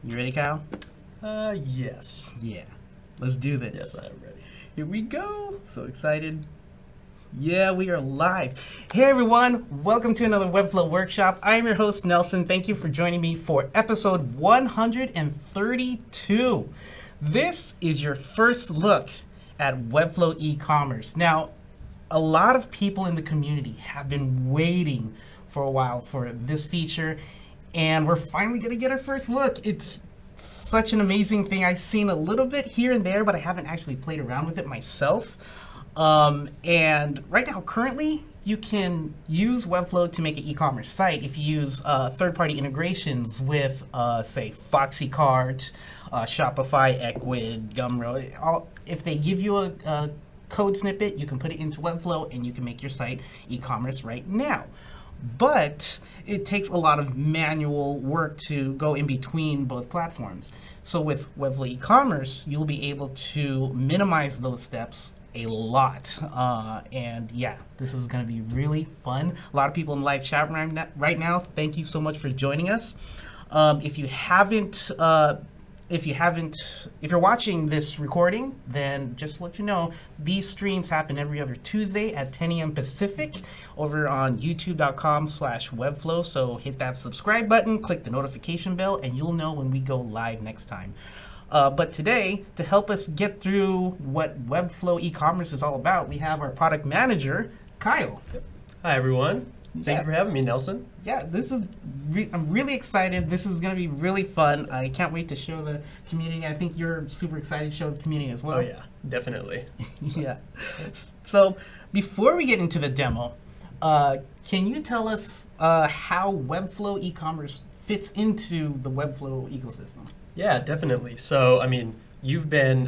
You ready, Kyle? Yes. Yeah. Let's do this. Yes, I am ready. Here we go. So excited. Yeah, we are live. Hey everyone, welcome to another Webflow workshop. I am your host, Nelson. Thank you for joining me for episode 132. This is your first look at Webflow Ecommerce. Now, a lot of people in the community have been waiting for a while for this feature, and we're finally going to get our first look. It's such an amazing thing. I've seen a little bit here and there, but I haven't actually played around with it myself. And right now, currently, you can use Webflow to make an e-commerce site if you use third-party integrations with, say, FoxyCart, Shopify, Ecwid, Gumroad. If they give you a code snippet, you can put it into Webflow and you can make your site e-commerce right now. But it takes a lot of manual work to go in between both platforms. So with Webflow Ecommerce, you'll be able to minimize those steps a lot. And yeah, this is going to be really fun. A lot of people in the live chat right now, thank you so much for joining us. If you're watching this recording, then just to let you know, these streams happen every other Tuesday at 10 a.m. Pacific over on youtube.com/webflow. So hit that subscribe button, click the notification bell, and you'll know when we go live next time. But today, to help us get through what Webflow Ecommerce is all about, we have our product manager, Kyle. Hi, everyone. Thank you for having me, Nelson. Yeah, I'm really excited. This is going to be really fun. I can't wait to show the community. I think you're super excited to show the community as well. Oh, yeah, definitely. Yeah. So before we get into the demo, can you tell us how Webflow Ecommerce fits into the Webflow ecosystem? Yeah, definitely. So, you've been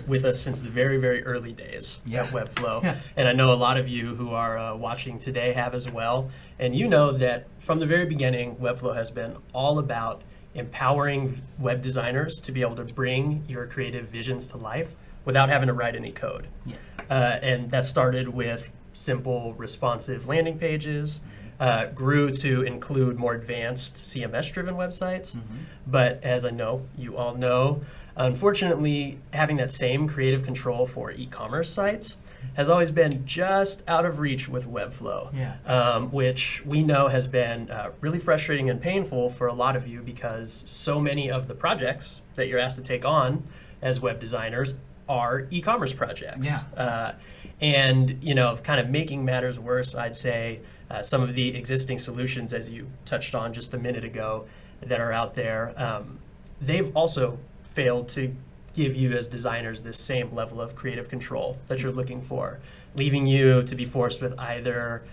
with us since the very, very early days at Webflow. Yeah. And I know a lot of you who are watching today have as well. And you know that from the very beginning, Webflow has been all about empowering web designers to be able to bring your creative visions to life without having to write any code. Yeah. And that started with simple responsive landing pages, grew to include more advanced CMS-driven websites. Mm-hmm. But as I know, you all know, unfortunately, having that same creative control for e-commerce sites has always been just out of reach with Webflow, which we know has been really frustrating and painful for a lot of you because so many of the projects that you're asked to take on as web designers are e-commerce projects. Yeah. And, kind of making matters worse, I'd say some of the existing solutions, as you touched on just a minute ago, that are out there, they've also failed to give you as designers this same level of creative control that you're looking for, leaving you to be forced with either,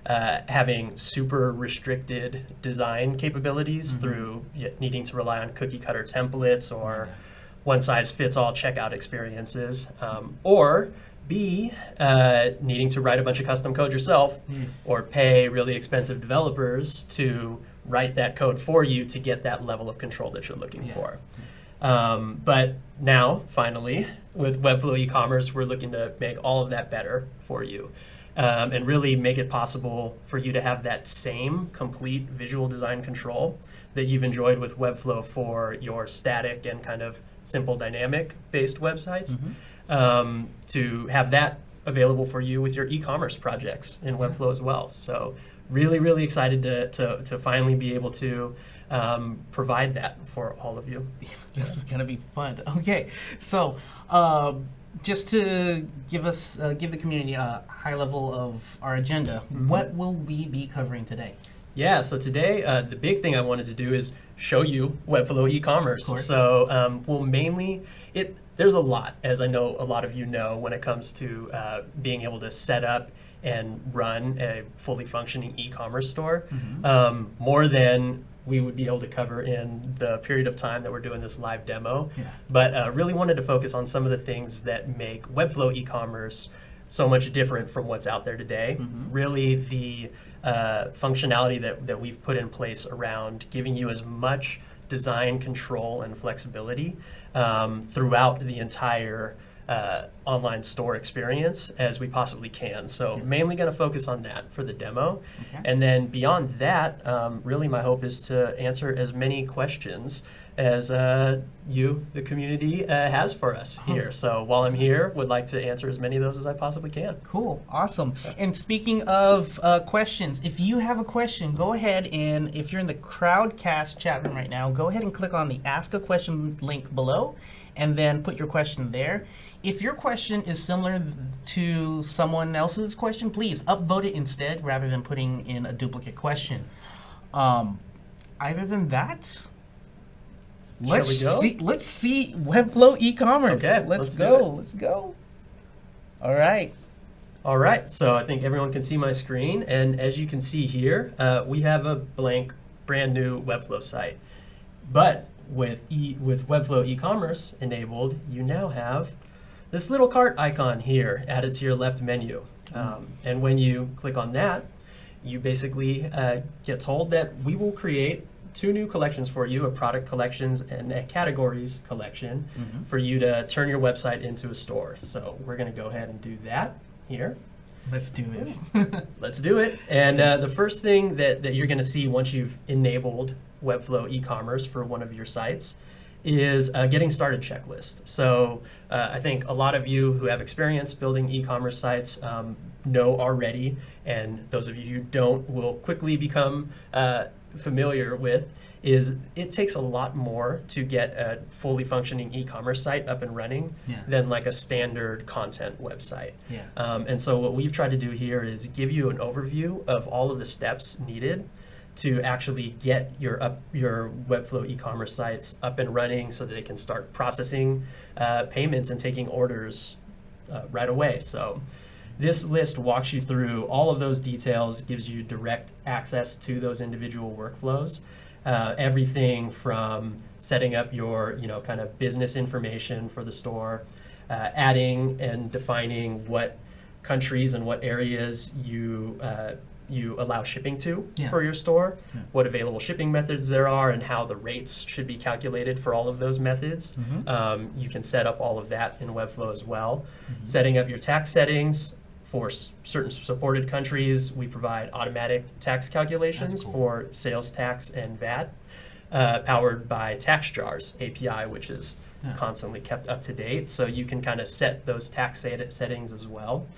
having super restricted design capabilities through needing to rely on cookie cutter templates or one-size-fits-all checkout experiences, or B, needing to write a bunch of custom code yourself or pay really expensive developers to write that code for you to get that level of control that you're looking for. But now, finally, with Webflow Ecommerce, we're looking to make all of that better for you and really make it possible for you to have that same complete visual design control that you've enjoyed with Webflow for your static and kind of simple dynamic-based websites, to have that available for you with your e-commerce projects in Webflow as well. So really, really excited to finally be able to provide that for all of you. This is going to be fun. Okay, so just to give the community a high level of our agenda, what will we be covering today? Yeah, so today the big thing I wanted to do is show you Webflow Ecommerce. So we'll mainly, there's a lot, as I know a lot of you know, when it comes to being able to set up and run a fully functioning e-commerce store, more than we would be able to cover in the period of time that we're doing this live demo. Yeah. But really wanted to focus on some of the things that make Webflow Ecommerce so much different from what's out there today. Really the functionality that we've put in place around giving you as much design control and flexibility throughout the entire online store experience as we possibly can. So mainly going to focus on that for the demo. Okay. And then beyond that, really my hope is to answer as many questions as you, the community, has for us here. So while I'm here, would like to answer as many of those as I possibly can. Cool, awesome. And speaking of questions, if you have a question, go ahead and if you're in the Crowdcast chat room right now, go ahead and click on the Ask a Question link below and then put your question there. If your question is similar to someone else's question, please upvote it instead rather than putting in a duplicate question. Other than that, let's see Webflow Ecommerce. Okay, let's go. All right. All right, so I think everyone can see my screen, and as you can see here, we have a blank, brand new Webflow site. But with Webflow Ecommerce enabled, you now have this little cart icon here added to your left menu. And when you click on that, you basically get told that we will create 2 new collections for you, a product collections and a categories collection, for you to turn your website into a store. So we're going to go ahead and do that here. Let's do this. Let's do it. And the first thing that you're going to see once you've enabled Webflow Ecommerce for one of your sites is a getting started checklist. So I think a lot of you who have experience building e-commerce sites know already, and those of you who don't will quickly become familiar with, is it takes a lot more to get a fully functioning e-commerce site up and running than like a standard content website. And so what we've tried to do here is give you an overview of all of the steps needed to actually get your Webflow e-commerce sites up and running so that they can start processing payments and taking orders right away. So this list walks you through all of those details, gives you direct access to those individual workflows. Everything from setting up your kind of business information for the store, adding and defining what countries and what areas you allow shipping to for your store, what available shipping methods there are, and how the rates should be calculated for all of those methods. You can set up all of that in Webflow as well. Setting up your tax settings. For certain supported countries, we provide automatic tax calculations for sales tax and VAT, powered by TaxJar's API, which is constantly kept up to date. So you can kind of set those tax settings as well.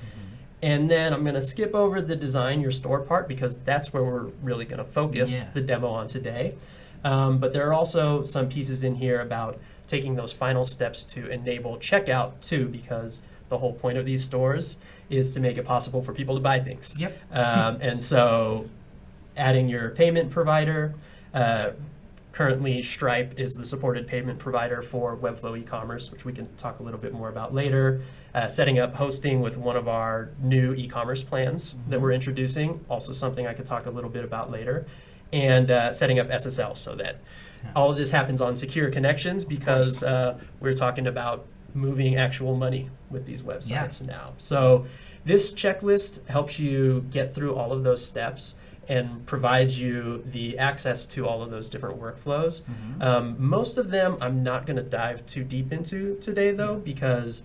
And then I'm going to skip over the design your store part because that's where we're really going to focus the demo on today. But there are also some pieces in here about taking those final steps to enable checkout too, because the whole point of these stores is to make it possible for people to buy things. And so adding your payment provider, currently Stripe is the supported payment provider for Webflow Ecommerce, which we can talk a little bit more about later. Setting up hosting with one of our new e-commerce plans that we're introducing, also something I could talk a little bit about later. And setting up SSL so that all of this happens on secure connections, because we're talking about moving actual money with these websites now. So this checklist helps you get through all of those steps and provides you the access to all of those different workflows. Most of them I'm not going to dive too deep into today, though, because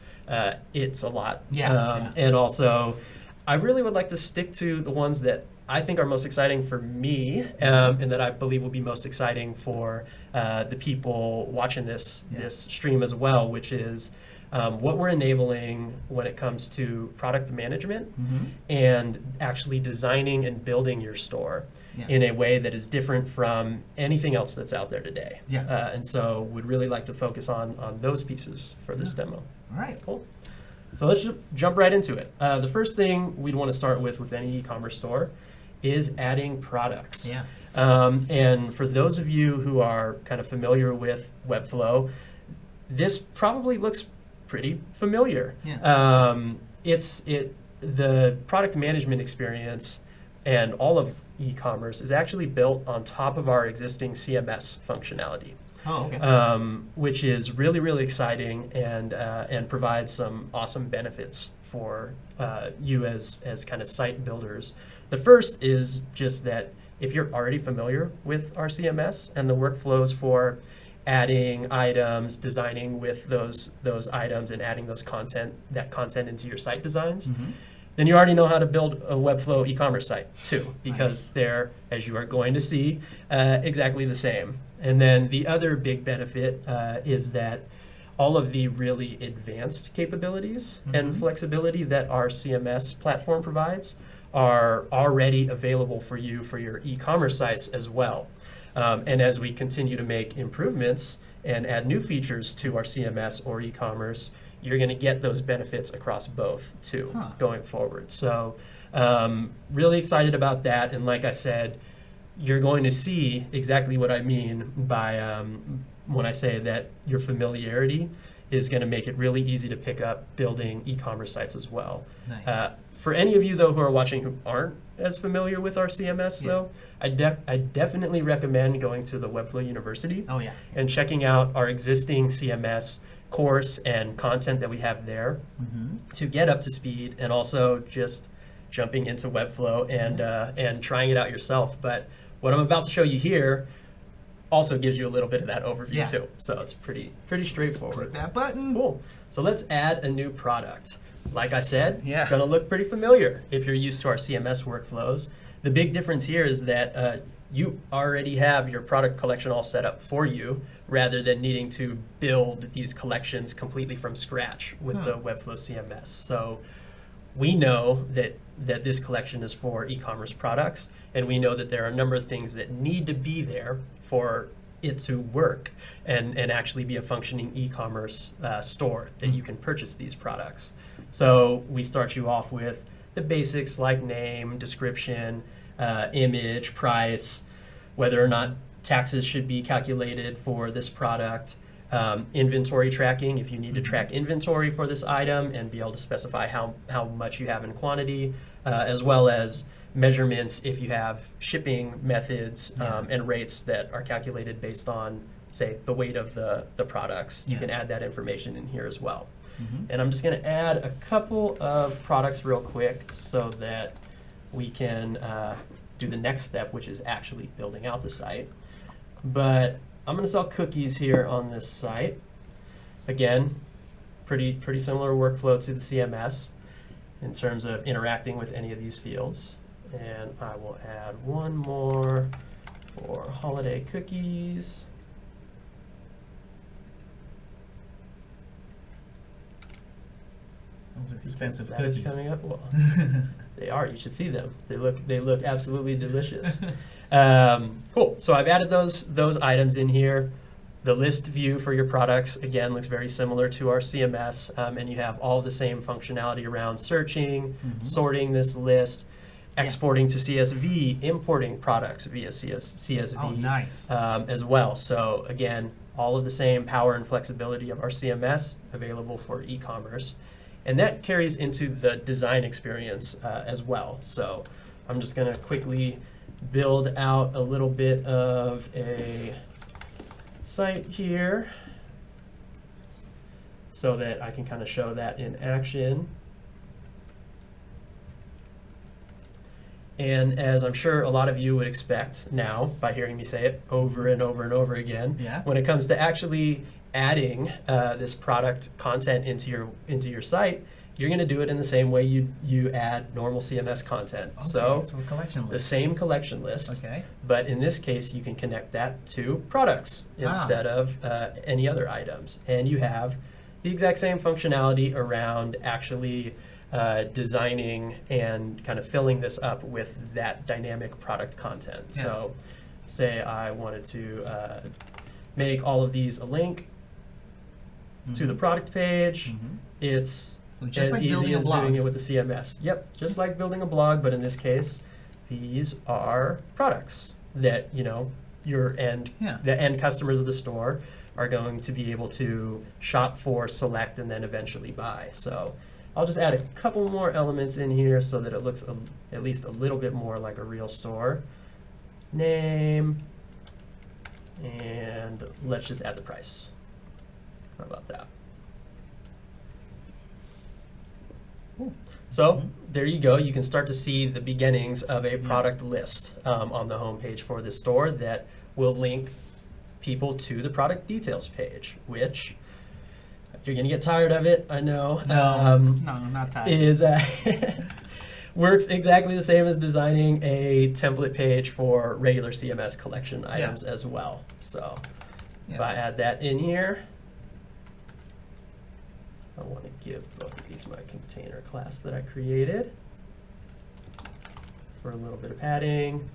it's a lot. And also, I really would like to stick to the ones that I think are most exciting for me, and that I believe will be most exciting for the people watching this stream as well, which is what we're enabling when it comes to product management and actually designing and building your store in a way that is different from anything else that's out there today. And so would really like to focus on those pieces for this demo. All right. Cool. So let's jump right into it. The first thing we'd want to start with any e-commerce store is adding products. And for those of you who are kind of familiar with Webflow, this probably looks pretty familiar. The product management experience and all of e-commerce is actually built on top of our existing CMS functionality. Which is really, really exciting and provides some awesome benefits for you as kind of site builders. The first is just that if you're already familiar with our CMS and the workflows for adding items, designing with those items, and adding that content into your site designs, then you already know how to build a Webflow e-commerce site too, because they're, as you are going to see, exactly the same. And then the other big benefit is that all of the really advanced capabilities and flexibility that our CMS platform provides are already available for you for your e-commerce sites as well. And as we continue to make improvements and add new features to our CMS or e-commerce, you're going to get those benefits across both too going forward. So really excited about that. And like I said, you're going to see exactly what I mean by when I say that your familiarity is going to make it really easy to pick up building e-commerce sites as well. Nice. For any of you, though, who are watching who aren't as familiar with our CMS, though, I definitely recommend going to the Webflow University and checking out our existing CMS course and content that we have there to get up to speed, and also just jumping into Webflow and trying it out yourself. But what I'm about to show you here also gives you a little bit of that overview too. So it's pretty straightforward. Click that button. Cool. So let's add a new product. Like I said, gonna look pretty familiar if you're used to our CMS workflows. The big difference here is that you already have your product collection all set up for you, rather than needing to build these collections completely from scratch with the Webflow CMS. So we know that this collection is for e-commerce products, and we know that there are a number of things that need to be there for it to work and actually be a functioning e-commerce store that you can purchase these products. So we start you off with the basics like name, description, image, price, whether or not taxes should be calculated for this product, inventory tracking, if you need to track inventory for this item and be able to specify how much you have in quantity, as well as measurements if you have shipping methods and rates that are calculated based on, say, the weight of the products. You can add that information in here as well. And I'm just going to add a couple of products real quick so that we can do the next step, which is actually building out the site. But I'm going to sell cookies here on this site. Again, pretty similar workflow to the CMS in terms of interacting with any of these fields. And I will add one more for holiday cookies. Those are expensive That is cookies. coming up. Well, they are. You should see them. They look absolutely delicious. Cool. So I've added those items in here. The list view for your products, again, looks very similar to our CMS, and you have all the same functionality around searching, sorting this list, exporting to CSV, importing products via CSV as well. So again, all of the same power and flexibility of our CMS available for e-commerce. And that carries into the design experience as well. So I'm just going to quickly build out a little bit of a site here so that I can kind of show that in action. And as I'm sure a lot of you would expect now, by hearing me say it over and over and over again, when it comes to actually adding this product content into your site, you're going to do it in the same way you add normal CMS content. Okay, so collection list. the same collection list, but in this case, you can connect that to products instead of any other items. And you have the exact same functionality around actually designing and kind of filling this up with that dynamic product content. So say I wanted to make all of these a link to the product page. It's as like easy as doing it with the CMS. Yep, just like building a blog, but in this case, these are products that the end customers of the store are going to be able to shop for, select, and then eventually buy. So I'll just add a couple more elements in here so that it looks at least a little bit more like a real store. Name, and let's just add the price. How about that? So there you go. You can start to see the beginnings of a product list on the homepage for this store that will link people to the product details page, which you're going to get tired of it, I know. No, not tired. Is works exactly the same as designing a template page for regular CMS collection items as well. So if I add that in here, I want to give both of these my container class that I created for a little bit of padding.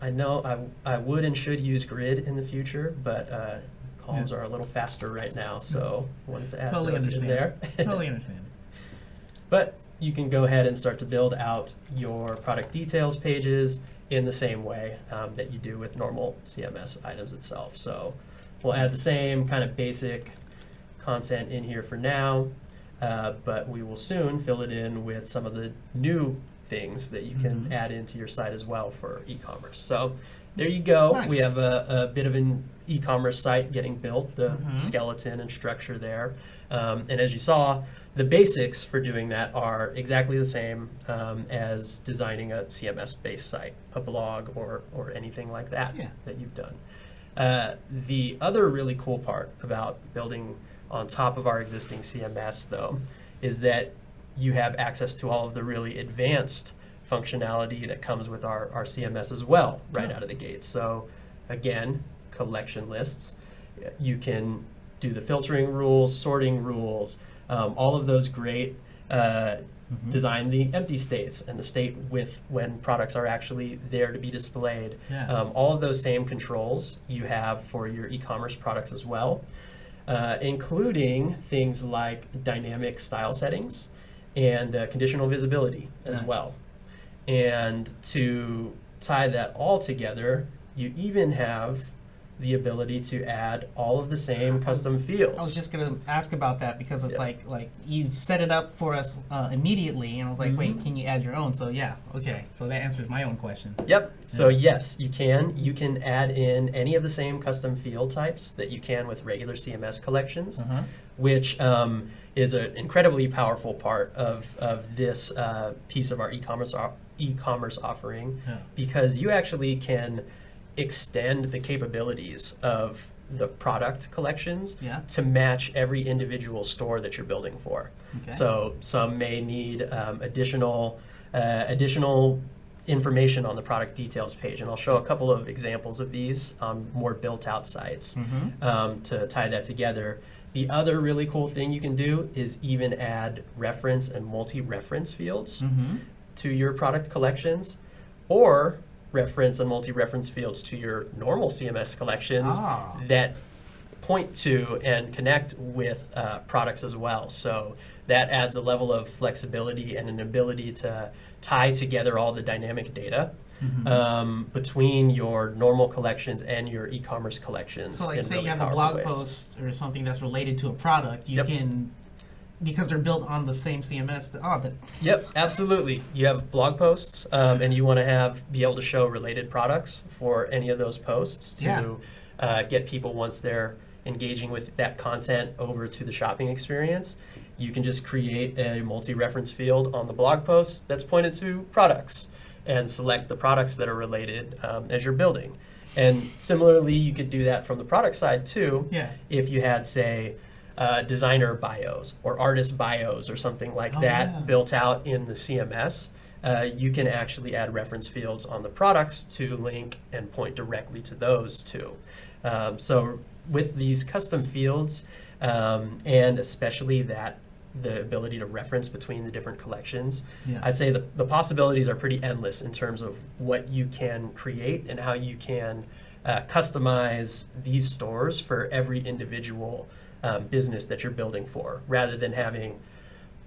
I know I would and should use grid in the future, but columns are a little faster right now, so I wanted to add those in there. Totally understand. But you can go ahead and start to build out your product details pages in the same way that you do with normal CMS items itself. So we'll add the same kind of basic content in here for now, but we will soon fill it in with some of the new things that you can add into your site as well for e-commerce. So there you go. Nice. We have a bit of an e-commerce site getting built, the skeleton and structure there. And as you saw, the basics for doing that are exactly the same as designing a CMS-based site, a blog, or anything like that that you've done. The other really cool part about building on top of our existing CMS, though, is that you have access to all of the really advanced functionality that comes with our CMS as well, right out of the gate. So again, collection lists. You can do the filtering rules, sorting rules, all of those great, design the empty states and the state with when products are actually there to be displayed. All of those same controls you have for your e-commerce products as well, including things like dynamic style settings and conditional visibility as well. And to tie that all together, you even have the ability to add all of the same custom fields. I was just going to ask about that because it's like you set it up for us immediately, and I was like, wait, can you add your own? So okay. So that answers my own question. Yep. So yes, you can. You can add in any of the same custom field types that you can with regular CMS collections, which is an incredibly powerful part of this piece of our e-commerce offering, because you actually can extend the capabilities of the product collections to match every individual store that you're building for. So some may need additional information on the product details page, and I'll show a couple of examples of these on more built-out sites to tie that together. The other really cool thing you can do is even add reference and multi-reference fields to your product collections, or reference and multi-reference fields to your normal CMS collections that point to and connect with products as well. So that adds a level of flexibility and an ability to tie together all the dynamic data between your normal collections and your e-commerce collections. So like say really you have a blog post or something that's related to a product, you can, because they're built on the same CMS. Yep, absolutely. You have blog posts, and you want to be able to show related products for any of those posts to get people, once they're engaging with that content, over to the shopping experience. You can just create a multi-reference field on the blog post that's pointed to products and select the products that are related as you're building. And similarly, you could do that from the product side too. If you had, say, designer bios or artist bios or something like that built out in the CMS, you can actually add reference fields on the products to link and point directly to those too. So with these custom fields, and especially the ability to reference between the different collections, I'd say the possibilities are pretty endless in terms of what you can create and how you can customize these stores for every individual business that you're building for, rather than having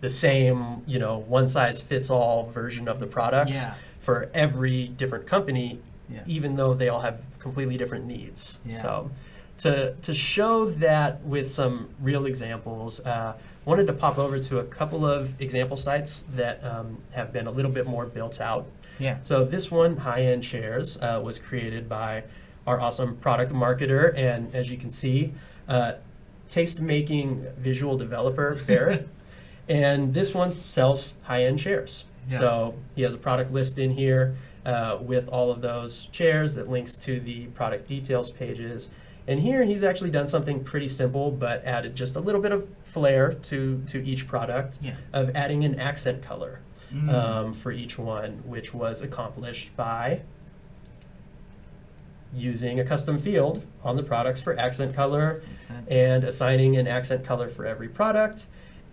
the same, one-size-fits-all version of the products for every different company, even though they all have completely different needs. So to show that with some real examples, wanted to pop over to a couple of example sites that have been a little bit more built out. So this one, High-End Chairs, was created by our awesome product marketer, and as you can see, taste-making visual developer, Barrett. And this one sells high-end chairs. So he has a product list in here. with all of those chairs that links to the product details pages. And here he's actually done something pretty simple, but added just a little bit of flair to each product of adding an accent color for each one, which was accomplished by using a custom field on the products for accent color and assigning an accent color for every product.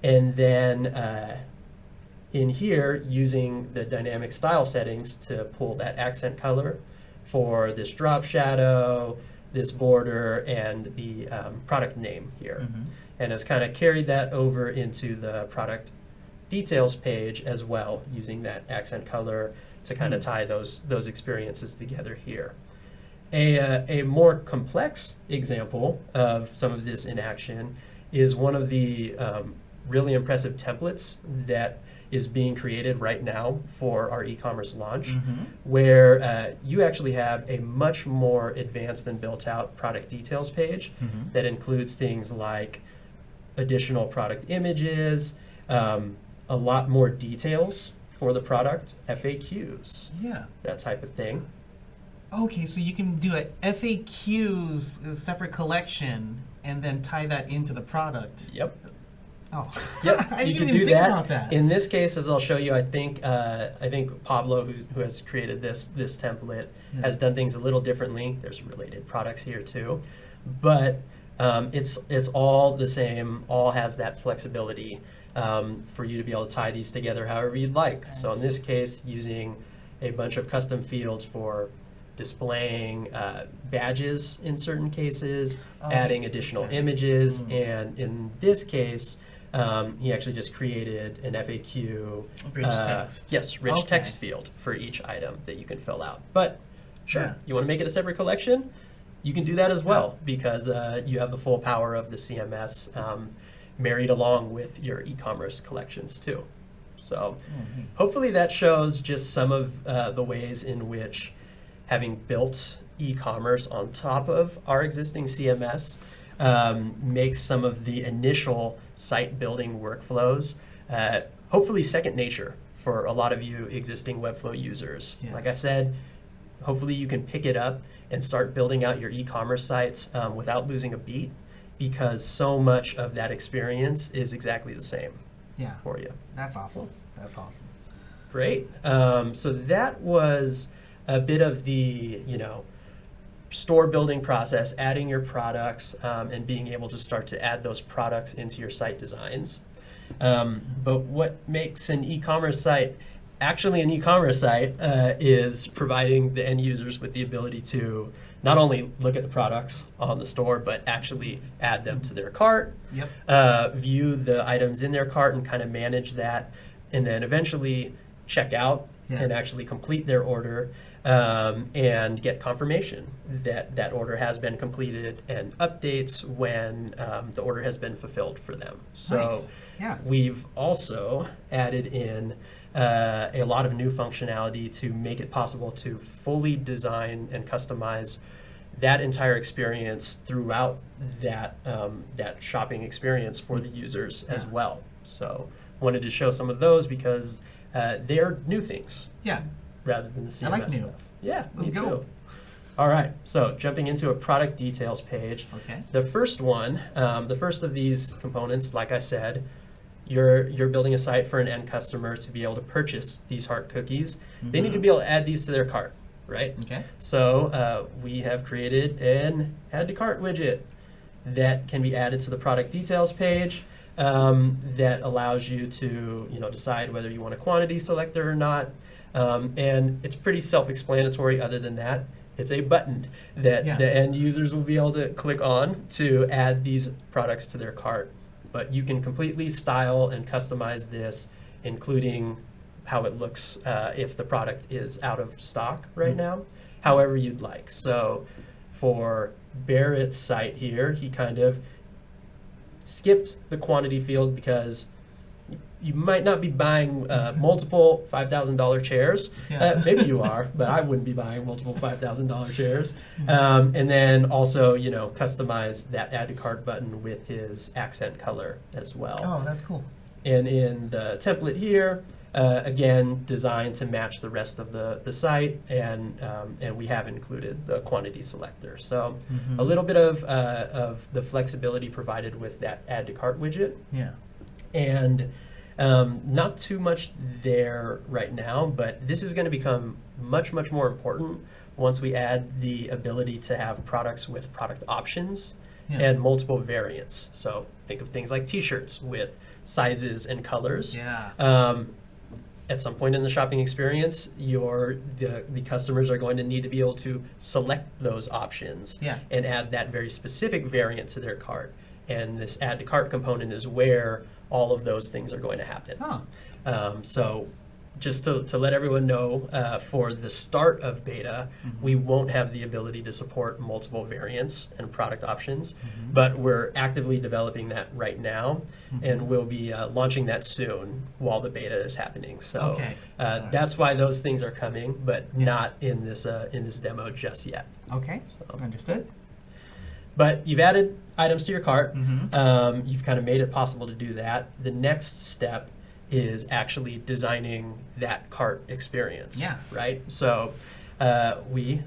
And then in here, using the dynamic style settings to pull that accent color for this drop shadow, this border, and the product name here. And has kind of carried that over into the product details page as well, using that accent color to kind of tie those experiences together here. A more complex example of some of this in action is one of the really impressive templates that is being created right now for our e-commerce launch, where you actually have a much more advanced and built out product details page that includes things like additional product images, a lot more details for the product, FAQs, that type of thing. Okay, so you can do a FAQs, a separate collection, and then tie that into the product. Yep. Oh, yep. I You didn't can even do think that. about that. In this case, as I'll show you, I think Pablo, who has created this template, has done things a little differently. There's related products here too, but it's all the same. All has that flexibility for you to be able to tie these together however you'd like. Nice. So in this case, using a bunch of custom fields for displaying badges in certain cases, adding additional images, and in this case, he actually just created an FAQ. Rich text. Yes, rich text field for each item that you can fill out. But sure, you want to make it a separate collection? You can do that as well, because you have the full power of the CMS married along with your e-commerce collections too. So hopefully that shows just some of the ways in which having built e-commerce on top of our existing CMS makes some of the initial site building workflows hopefully second nature for a lot of you existing Webflow users. Like I said, hopefully you can pick it up and start building out your e-commerce sites without losing a beat, because so much of that experience is exactly the same for you. That's awesome. That's awesome. Great. So that was a bit of the, store building process, adding your products and being able to start to add those products into your site designs. But what makes an e-commerce site actually an e-commerce site is providing the end users with the ability to not only look at the products on the store, but actually add them to their cart, view the items in their cart and kind of manage that, and then eventually check out and actually complete their order and get confirmation that that order has been completed and updates when the order has been fulfilled for them. So we've also added in a lot of new functionality to make it possible to fully design and customize that entire experience throughout that shopping experience for the users as well. So wanted to show some of those because they're new things. Rather than the CMS I like new stuff. Yeah, Let's me go. too. All right, so jumping into a product details page. The first one, the first of these components, like I said, you're building a site for an end customer to be able to purchase these heart cookies. They need to be able to add these to their cart, right? So we have created an add to cart widget that can be added to the product details page that allows you to decide whether you want a quantity selector or not. And it's pretty self-explanatory. Other than that, it's a button that the end users will be able to click on to add these products to their cart. But you can completely style and customize this, including how it looks if the product is out of stock right now, however you'd like. So for Barrett's site here, he kind of skipped the quantity field because you might not be buying multiple $5,000 chairs. Maybe you are, but I wouldn't be buying multiple $5,000 chairs. And then also, customize that add to cart button with his accent color as well. Oh, that's cool. And in the template here, again, designed to match the rest of the site, and we have included the quantity selector. So a little bit of the flexibility provided with that add to cart widget. Yeah. And not too much there right now, but this is going to become much, much more important once we add the ability to have products with product options and multiple variants. So think of things like t-shirts with sizes and colors. Yeah. At some point in the shopping experience, the customers are going to need to be able to select those options and add that very specific variant to their cart. And this add to cart component is where all of those things are going to happen. So just to let everyone know, for the start of beta, we won't have the ability to support multiple variants and product options, but we're actively developing that right now, and we'll be launching that soon while the beta is happening. So that's why those things are coming, but not in this demo just yet. Okay, so. Understood. But you've added items to your cart. You've kind of made it possible to do that. The next step is actually designing that cart experience. Right? So we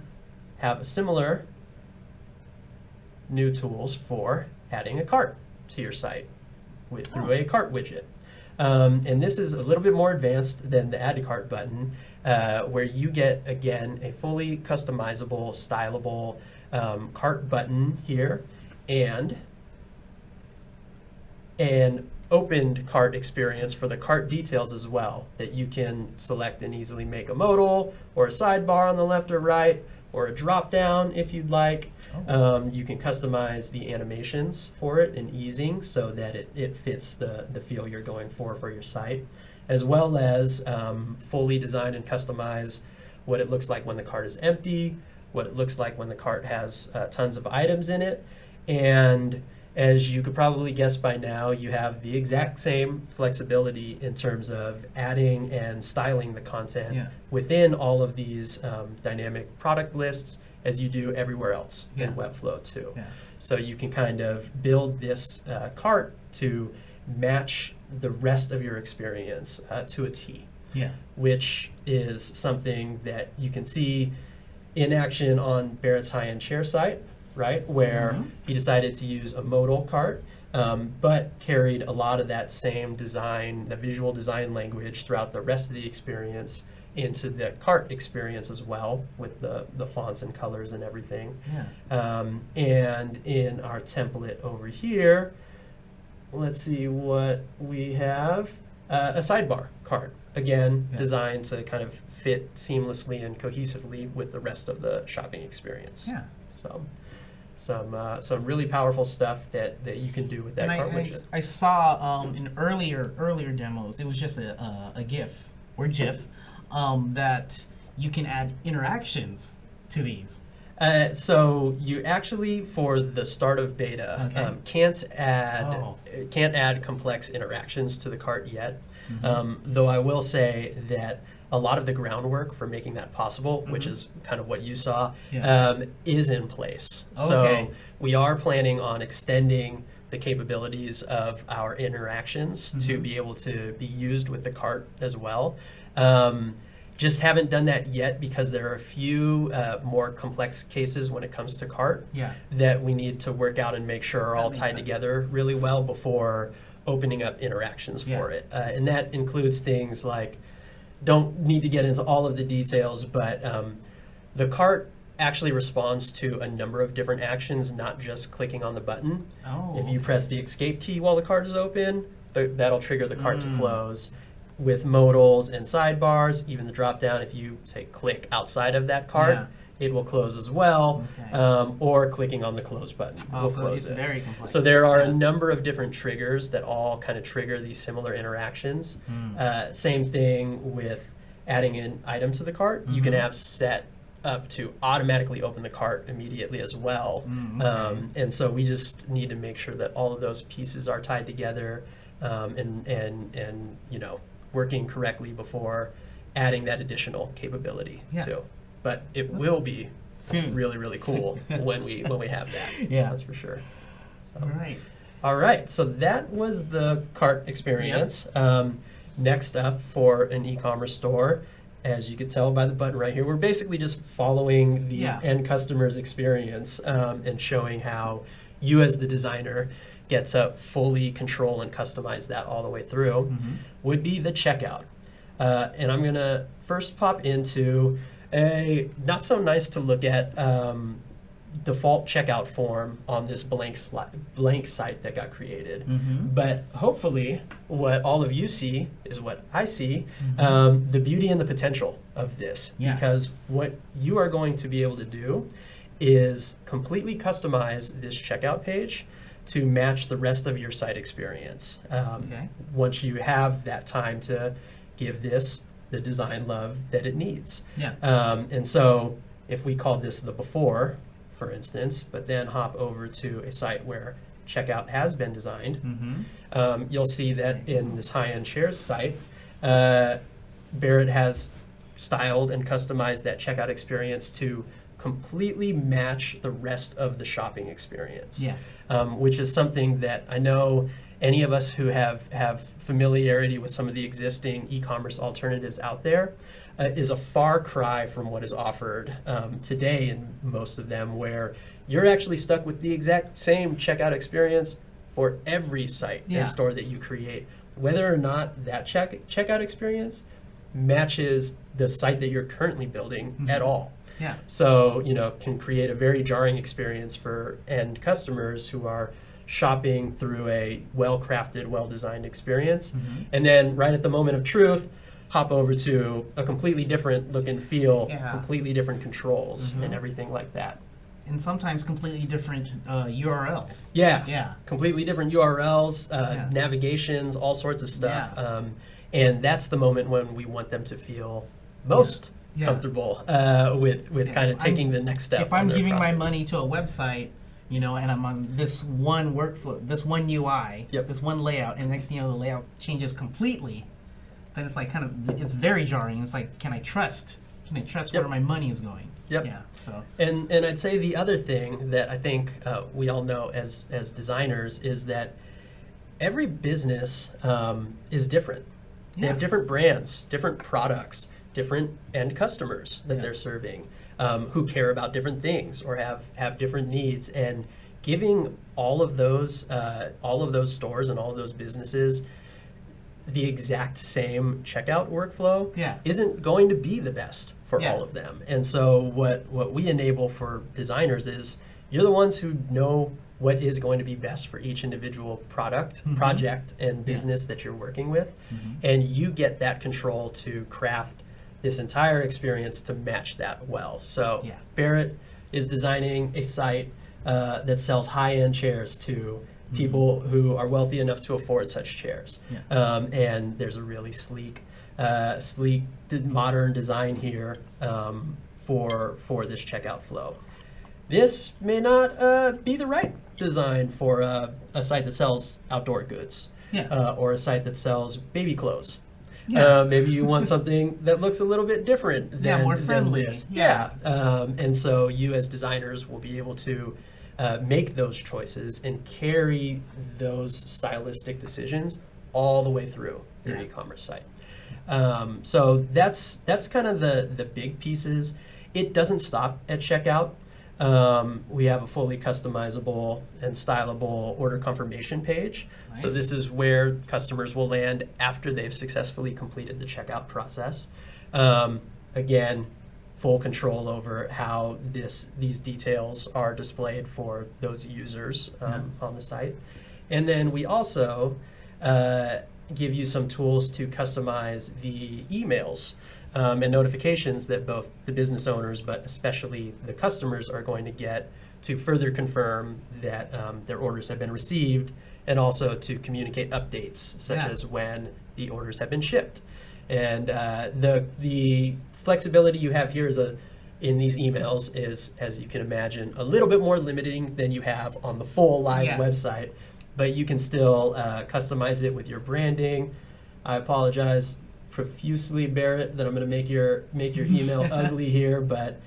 have a similar new tools for adding a cart to your site through a cart widget. And this is a little bit more advanced than the add to cart button, where you get, again, a fully customizable, stylable cart button here, and an opened cart experience for the cart details as well, that you can select and easily make a modal or a sidebar on the left or right, or a drop down if you'd like. You can customize the animations for it and easing so that it fits the feel you're going for your site, as well as fully design and customize what it looks like when the cart is empty, what it looks like when the cart has tons of items in it. And as you could probably guess by now, you have the exact same flexibility in terms of adding and styling the content within all of these dynamic product lists as you do everywhere else in Webflow too. So you can kind of build this cart to match the rest of your experience to a T, which is something that you can see in action on Barrett's high-end chair site, right, where he decided to use a modal cart, but carried a lot of that same design, the visual design language throughout the rest of the experience into the cart experience as well, with the fonts and colors and everything. And in our template over here, let's see what we have. A sidebar cart, again, designed to kind of fit seamlessly and cohesively with the rest of the shopping experience. So some really powerful stuff that you can do with that cart widget. I saw in earlier demos, it was just a GIF or GIF that you can add interactions to these. So you actually, for the start of beta, can't add complex interactions to the cart yet. Though I will say that a lot of the groundwork for making that possible, which is kind of what you saw, is in place. So we are planning on extending the capabilities of our interactions to be able to be used with the cart as well. Just haven't done that yet because there are a few more complex cases when it comes to cart that we need to work out and make sure are all tied together really well before opening up interactions for it. And that includes things like, don't need to get into all of the details, but the cart actually responds to a number of different actions, not just clicking on the button. If you press the escape key while the cart is open, that'll trigger the cart to close. With modals and sidebars, even the drop down, if you say click outside of that cart, it will close as well, or clicking on the close button will close it. Very complex. So there are a number of different triggers that all kind of trigger these similar interactions. Same thing with adding in items to the cart. You can have set up to automatically open the cart immediately as well. And so we just need to make sure that all of those pieces are tied together and you know, working correctly before adding that additional capability too. But it will be soon. Really, really cool when we have that. That's for sure. So. All right. So that was the cart experience. Next up for an e-commerce store, as you can tell by the button right here, we're basically just following the end customer's experience and showing how you as the designer get to fully control and customize that all the way through, would be the checkout. And I'm going to first pop into a not so nice to look at default checkout form on this blank site that got created. But hopefully what all of you see is what I see, the beauty and the potential of this. Because what you are going to be able to do is completely customize this checkout page to match the rest of your site experience. Once you have that time to give this the design love that it needs. And so if we call this the before, for instance, but then hop over to a site where checkout has been designed, you'll see that in this high-end shares site, Barrett has styled and customized that checkout experience to completely match the rest of the shopping experience, which is something that I know any of us who have familiarity with some of the existing e-commerce alternatives out there is a far cry from what is offered today in most of them, where you're actually stuck with the exact same checkout experience for every site and store that you create, whether or not that checkout experience matches the site that you're currently building at all. So, can create a very jarring experience for end customers who are shopping through a well-crafted, well-designed experience. And then right at the moment of truth, hop over to a completely different look and feel, completely different controls and everything like that. And sometimes completely different URLs. Completely different URLs, navigations, all sorts of stuff. And that's the moment when we want them to feel most comfortable with kind of taking the next step. If I'm giving my money to a website, and I'm on this one workflow, this one UI, this one layout, and next thing you know, the layout changes completely, then it's like it's very jarring. It's like, can I trust where my money is going? So. And I'd say the other thing that I think we all know as designers is that every business is different. They have different brands, different products, different end customers that they're serving, who care about different things or have different needs, and giving all of those stores and all of those businesses the exact same checkout workflow isn't going to be the best for all of them. And so what we enable for designers is you're the ones who know what is going to be best for each individual product, project, and business that you're working with. And you get that control to craft this entire experience to match that well. So Barrett is designing a site that sells high-end chairs to people who are wealthy enough to afford such chairs. And there's a really sleek, modern design here for this checkout flow. This may not be the right design for a site that sells outdoor goods or a site that sells baby clothes. Maybe you want something that looks a little bit different than, more friendly. Than this. And so you as designers will be able to make those choices and carry those stylistic decisions all the way through your e-commerce site. So that's kind of the big pieces. It doesn't stop at checkout. We have a fully customizable and stylable order confirmation page. So this is where customers will land after they've successfully completed the checkout process. Again, full control over how these details are displayed for those users on the site. And then we also give you some tools to customize the emails and notifications that both the business owners, but especially the customers, are going to get to further confirm that their orders have been received, and also to communicate updates, such as when the orders have been shipped. And the flexibility you have here in these emails is, as you can imagine, a little bit more limiting than you have on the full live website, but you can still customize it with your branding. I apologize profusely, Barrett, that I'm going to make your email ugly here, but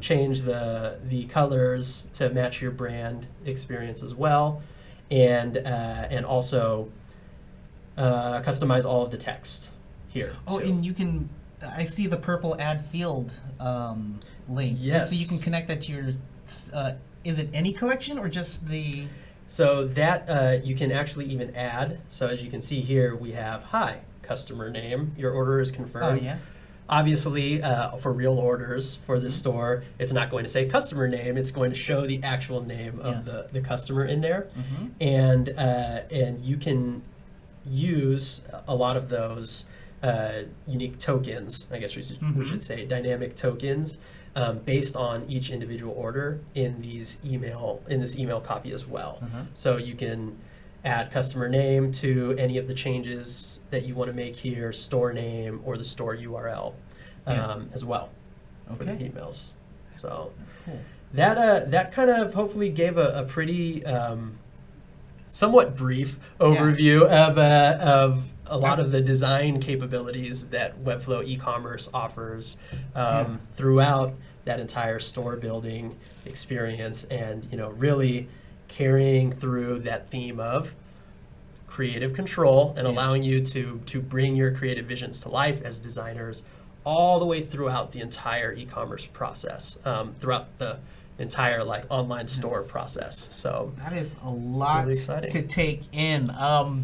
change the colors to match your brand experience as well, and also customize all of the text here. Oh, too. and you can, I see the purple add field link. Yes. So you can connect that to your, is it any collection or just the? So that you can actually even add. So as you can see here, we have, hi, customer name, your order is confirmed. Oh, yeah. Obviously, for real orders for the store, it's not going to say customer name. It's going to show the actual name of the customer in there. And you can use a lot of those unique tokens, I guess we should say, dynamic tokens, based on each individual order in this email copy as well. So you can add customer name to any of the changes that you want to make here, store name, or the store URL as well for the emails. So That's cool. that kind of hopefully gave a pretty somewhat brief overview of a lot of the design capabilities that Webflow Ecommerce offers throughout that entire store building experience, and really carrying through that theme of creative control and allowing you to bring your creative visions to life as designers all the way throughout the entire e-commerce process, throughout the entire online store process. So that is a lot really exciting to take in.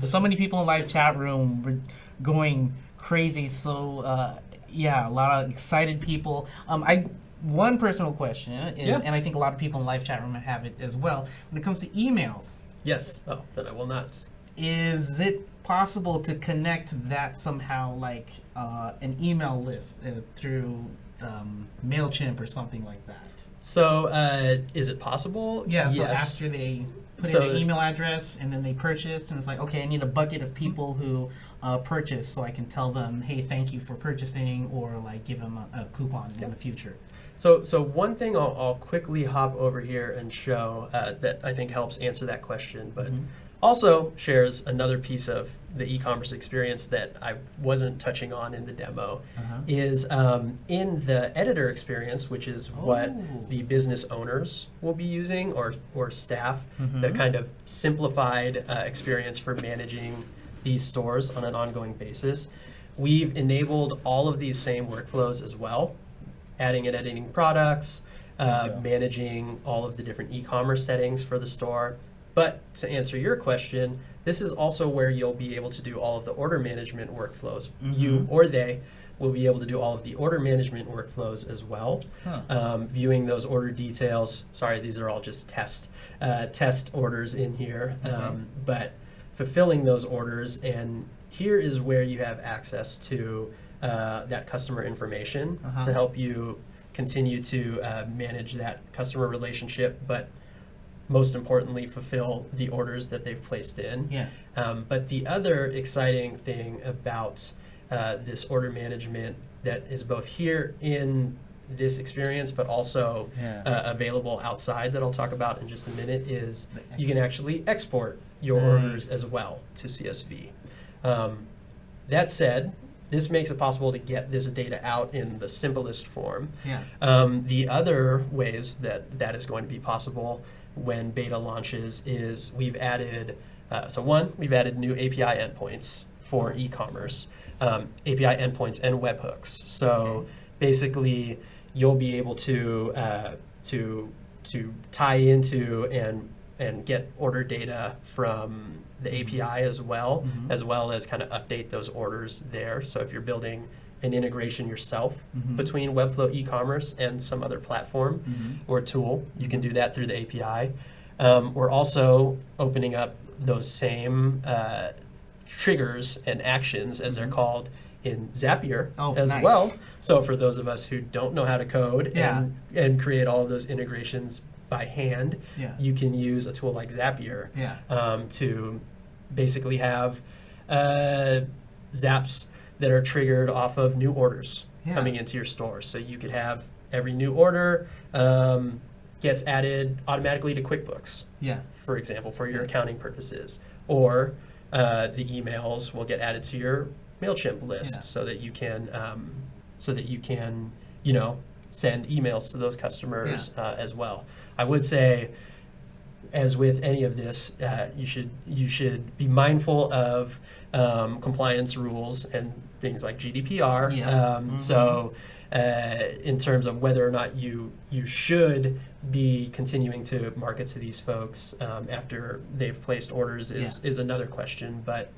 So many people in live chat room were going crazy. So a lot of excited people. One personal question, and I think a lot of people in live chat room have it as well. When it comes to emails, yes. Oh, then I will not. Is it possible to connect that somehow, like an email list through MailChimp or something like that? So, is it possible? Yeah, so yes. after they put in their email address and then they purchase, and it's like, okay, I need a bucket of people who purchase, so I can tell them, hey, thank you for purchasing, or like give them a coupon in the future. So one thing I'll quickly hop over here and show that I think helps answer that question, but also shares another piece of the e-commerce experience that I wasn't touching on in the demo, is in the editor experience, which is what the business owners will be using, or staff, the kind of simplified experience for managing these stores on an ongoing basis. We've enabled all of these same workflows as well, adding and editing products, managing all of the different e-commerce settings for the store. But to answer your question, this is also where you'll be able to do all of the order management workflows. You or they will be able to do all of the order management workflows as well, viewing those order details. Sorry, these are all just test orders in here, but fulfilling those orders. And here is where you have access to that customer information to help you continue to manage that customer relationship, but most importantly, fulfill the orders that they've placed in. But the other exciting thing about this order management that is both here in this experience, but also available outside, that I'll talk about in just a minute, is you can actually export your orders as well to CSV. That said, this makes it possible to get this data out in the simplest form. The other ways that is going to be possible when beta launches is we've added, we've added new API endpoints for e-commerce, API endpoints and webhooks. So basically, you'll be able to tie into and get order data from the API as well as kind of update those orders there. So if you're building an integration yourself between Webflow Ecommerce and some other platform or tool, you can do that through the API. We're also opening up those same triggers and actions, as they're called, in Zapier as well. So for those of us who don't know how to code and create all of those integrations by hand, you can use a tool like Zapier to basically have zaps that are triggered off of new orders coming into your store. So you could have every new order gets added automatically to QuickBooks, for example, for your accounting purposes. Or the emails will get added to your MailChimp list so that you can send emails to those customers as well. I would say as with any of this, you should be mindful of compliance rules and things like GDPR. So in terms of whether or not you should be continuing to market to these folks after they've placed orders is another question. But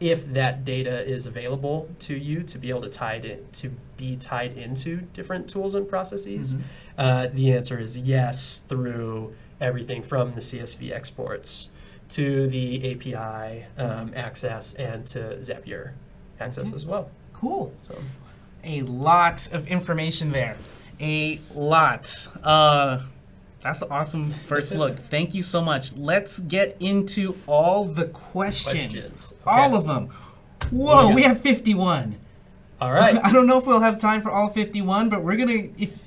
if that data is available to you to be able to be tied into different tools and processes, the answer is yes, through everything from the CSV exports to the API access and to Zapier access as well. Cool. So a lot of information there. A lot. That's an awesome first look. Thank you so much. Let's get into all the questions. Okay. All of them. Whoa, we have 51. All right. I don't know if we'll have time for all 51, but we're going to, if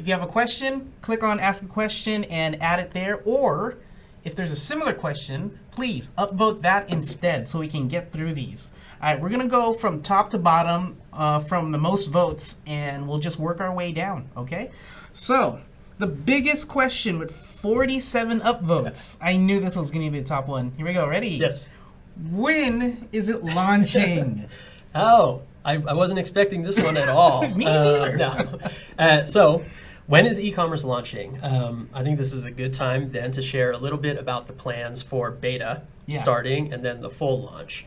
you have a question, click on Ask a Question and add it there. Or if there's a similar question, please upvote that instead so we can get through these. All right, we're going to go from top to bottom from the most votes, and we'll just work our way down, okay? So the biggest question with 47 upvotes. I knew this was going to be the top one. Here we go. Ready? Yes. When is it launching? Oh, I wasn't expecting this one at all. Me neither. No. So when is e-commerce launching? I think this is a good time then to share a little bit about the plans for beta starting and then the full launch.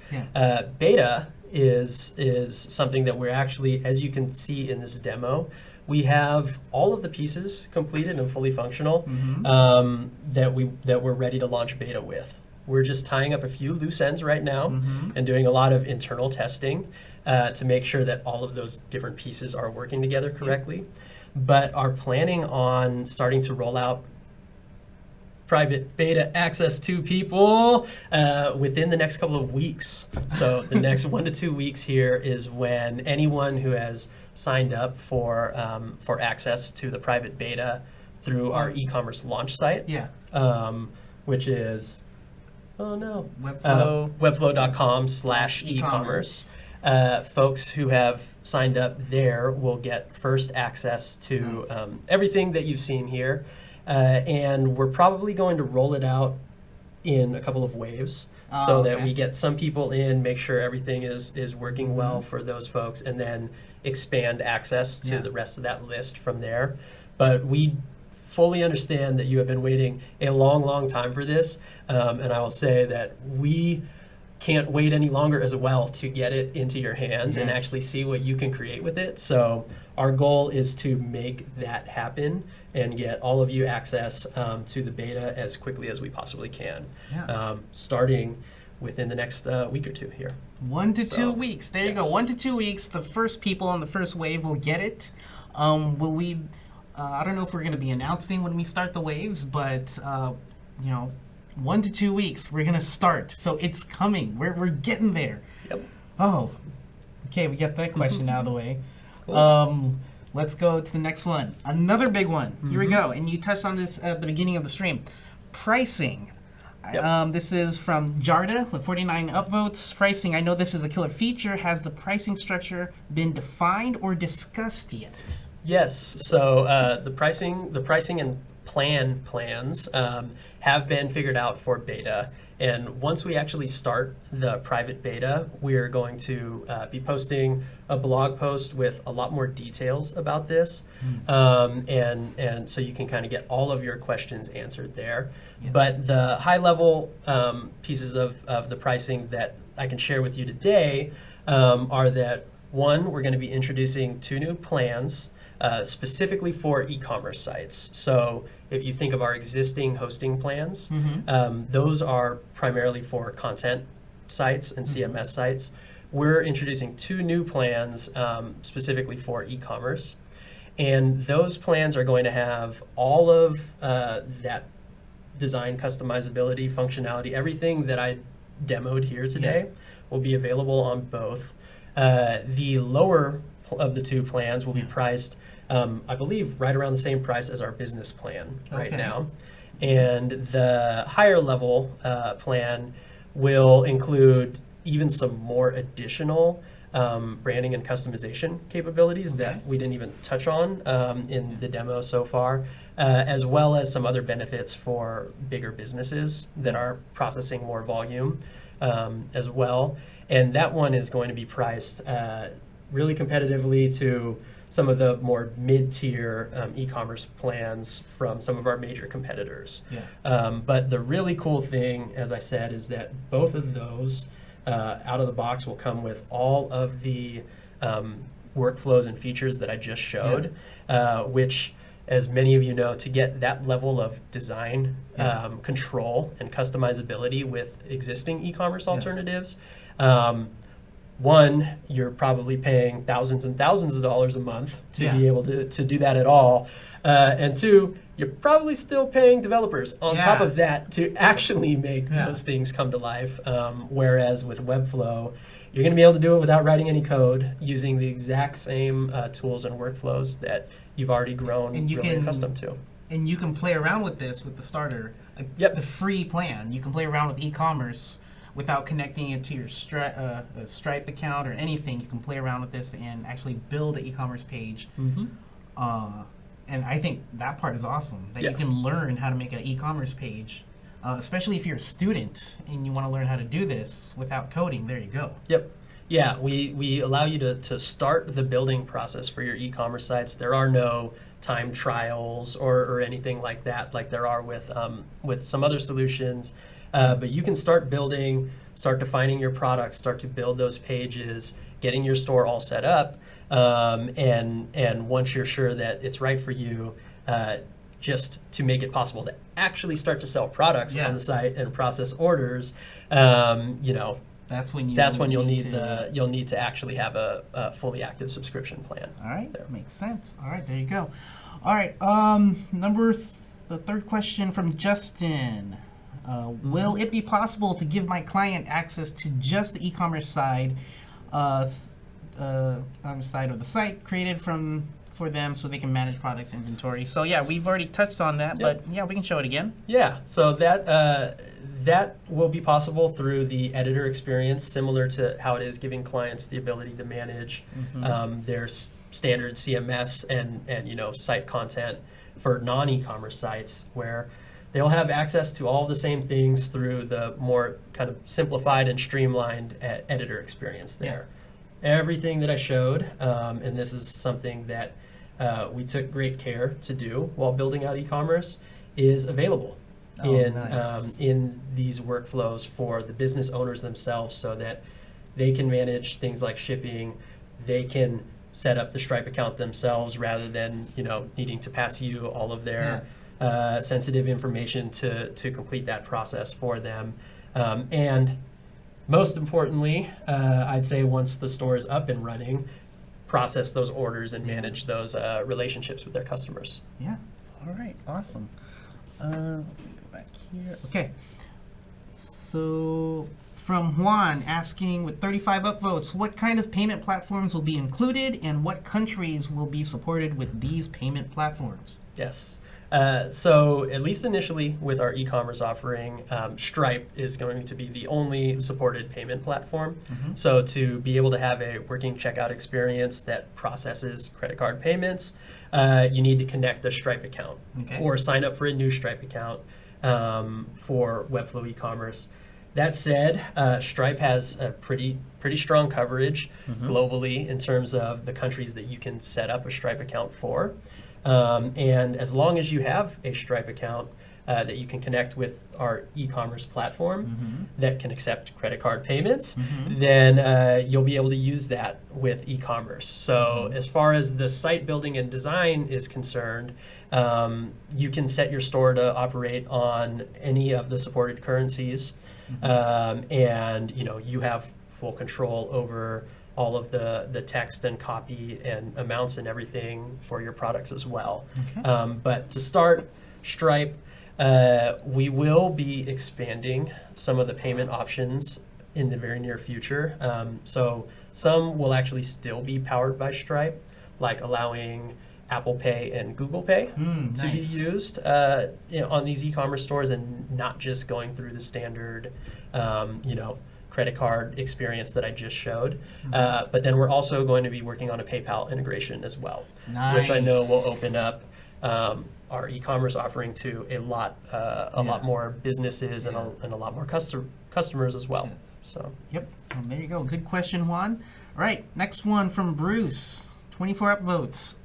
Beta is something that we're actually, as you can see in this demo, we have all of the pieces completed and fully functional that we're ready to launch beta with. We're just tying up a few loose ends right now and doing a lot of internal testing to make sure that all of those different pieces are working together correctly. But are planning on starting to roll out private beta access to people within the next couple of weeks. So the next 1 to 2 weeks here is when anyone who has signed up for access to the private beta through our e-commerce launch site, which is webflow.com/ecommerce. Folks who have signed up there will get first access to everything that you've seen here. And we're probably going to roll it out in a couple of waves so that we get some people in, make sure everything is working well for those folks, and then expand access to the rest of that list from there. But we fully understand that you have been waiting a long, long time for this. And I will say that we can't wait any longer as well to get it into your hands and actually see what you can create with it. So our goal is to make that happen and get all of you access to the beta as quickly as we possibly can, starting within the next week or two here. 1 to 2 weeks. There you go. 1 to 2 weeks. The first people on the first wave will get it. Will we? I don't know if we're going to be announcing when we start the waves, but 1 to 2 weeks, we're going to start. So it's coming. We're getting there. Yep. Oh, okay. We got that question out of the way. Cool. Let's go to the next one. Another big one. Here we go. And you touched on this at the beginning of the stream. Pricing. Yep. This is from Jarda with 49 upvotes. Pricing. I know this is a killer feature. Has the pricing structure been defined or discussed yet? Yes. So the pricing and plans have been figured out for beta. And once we actually start the private beta, we're going to be posting a blog post with a lot more details about this. And so you can kind of get all of your questions answered there. Yeah. But the high level pieces of the pricing that I can share with you today are that, one, we're going to be introducing 2 new plans specifically for e-commerce sites. So if you think of our existing hosting plans, those are primarily for content sites and CMS sites. We're introducing 2 new plans specifically for e-commerce. And those plans are going to have all of that design customizability, functionality, everything that I demoed here today will be available on both. The lower of the 2 plans will be priced, I believe, right around the same price as our business plan right now. And the higher level plan will include even some more additional branding and customization capabilities that we didn't even touch on in the demo so far, as well as some other benefits for bigger businesses that are processing more volume as well. And that one is going to be priced really competitively to some of the more mid-tier e-commerce plans from some of our major competitors. But the really cool thing, as I said, is that both of those out of the box will come with all of the workflows and features that I just showed, which, as many of you know, to get that level of design control and customizability with existing e-commerce alternatives, one, you're probably paying thousands and thousands of dollars a month to be able to do that at all. And two, you're probably still paying developers on top of that to actually make those things come to life. Whereas with Webflow, you're going to be able to do it without writing any code, using the exact same tools and workflows that you've already grown accustomed to. And you can play around with this with the starter, the free plan. You can play around with e-commerce without connecting it to your Stripe account or anything. You can play around with this and actually build an e-commerce page. And I think that part is awesome, that you can learn how to make an e-commerce page, especially if you're a student and you want to learn how to do this without coding. There you go. Yeah, we allow you to start the building process for your e-commerce sites. There are no time trials or anything like that, like there are with some other solutions. But you can start building, start defining your products, start to build those pages, getting your store all set up, and once you're sure that it's right for you, just to make it possible to actually start to sell products on the site and process orders, that's when you'll need to actually have a fully active subscription plan. All right, that makes sense. All right, there you go. All right, the third question from Justin. Will it be possible to give my client access to just the e-commerce side, on the side of the site created for them so they can manage products inventory? So yeah, we've already touched on that, but yeah, we can show it again. Yeah, so that will be possible through the editor experience, similar to how it is giving clients the ability to manage their standard CMS and site content for non-e-commerce sites, where they'll have access to all the same things through the more kind of simplified and streamlined editor experience there. Everything that I showed, and this is something that we took great care to do while building out e-commerce, is available in these workflows for the business owners themselves, so that they can manage things like shipping. They can set up the Stripe account themselves rather than needing to pass you all of their sensitive information to complete that process for them. And most importantly, I'd say once the store is up and running, process those orders and manage those relationships with their customers. Yeah. All right. Awesome. Let me go back here. Okay. So from Juan asking, with 35 upvotes, what kind of payment platforms will be included and what countries will be supported with these payment platforms? Yes. So at least initially with our e-commerce offering, Stripe is going to be the only supported payment platform. So to be able to have a working checkout experience that processes credit card payments, you need to connect a Stripe account or sign up for a new Stripe account for Webflow Ecommerce. That said, Stripe has a pretty strong coverage globally in terms of the countries that you can set up a Stripe account for. And as long as you have a Stripe account that you can connect with our e-commerce platform that can accept credit card payments, then you'll be able to use that with e-commerce. So as far as the site building and design is concerned, you can set your store to operate on any of the supported currencies, and you have full control over all of the text and copy and amounts and everything for your products as well. But to start, Stripe, we will be expanding some of the payment options in the very near future. So some will actually still be powered by Stripe, like allowing Apple Pay and Google Pay to be used on these e-commerce stores, and not just going through the standard credit card experience that I just showed. But then we're also going to be working on a PayPal integration as well, which I know will open up our e-commerce offering to a lot more businesses and a lot more customers as well. So. Yep. Well, there you go. Good question, Juan. All right. Next one from Bruce. 24 upvotes.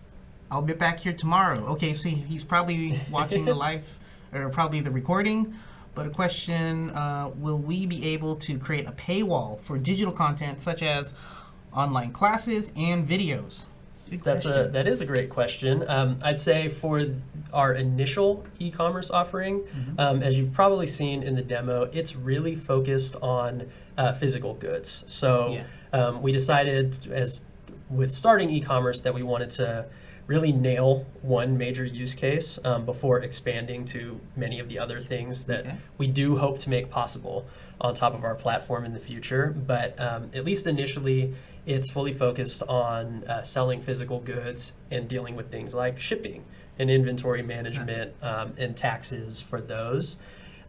I'll be back here tomorrow. Okay, so he's probably watching the live, or probably the recording. But a question, will we be able to create a paywall for digital content such as online classes and videos? That is a great question. I'd say for our initial e-commerce offering, as you've probably seen in the demo, it's really focused on physical goods. So we decided, as with starting e-commerce, that we wanted to really nail one major use case before expanding to many of the other things that we do hope to make possible on top of our platform in the future. But at least initially, it's fully focused on selling physical goods and dealing with things like shipping and inventory management and taxes for those.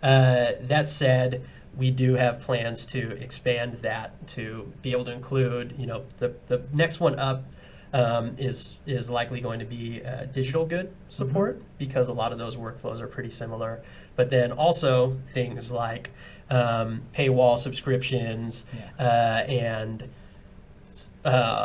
That said, we do have plans to expand that to be able to include, the next one up is likely going to be digital good support, because a lot of those workflows are pretty similar. But then also things like paywall subscriptions and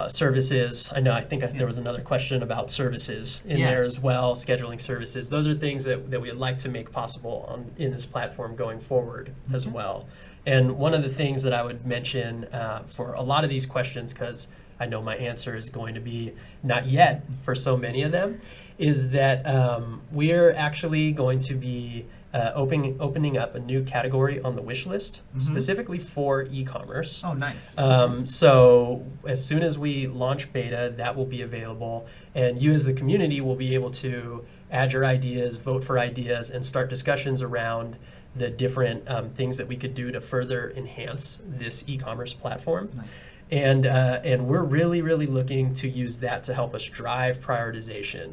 services. I think there was another question about services in there as well, scheduling services. Those are things that we would like to make possible in this platform going forward as well. And one of the things that I would mention for a lot of these questions, because I know my answer is going to be not yet for so many of them, is that we're actually going to be opening up a new category on the Wishlist specifically for e-commerce. Oh, nice. So as soon as we launch beta, that will be available, and you as the community will be able to add your ideas, vote for ideas, and start discussions around the different things that we could do to further enhance this e-commerce platform. Nice. And we're really, really looking to use that to help us drive prioritization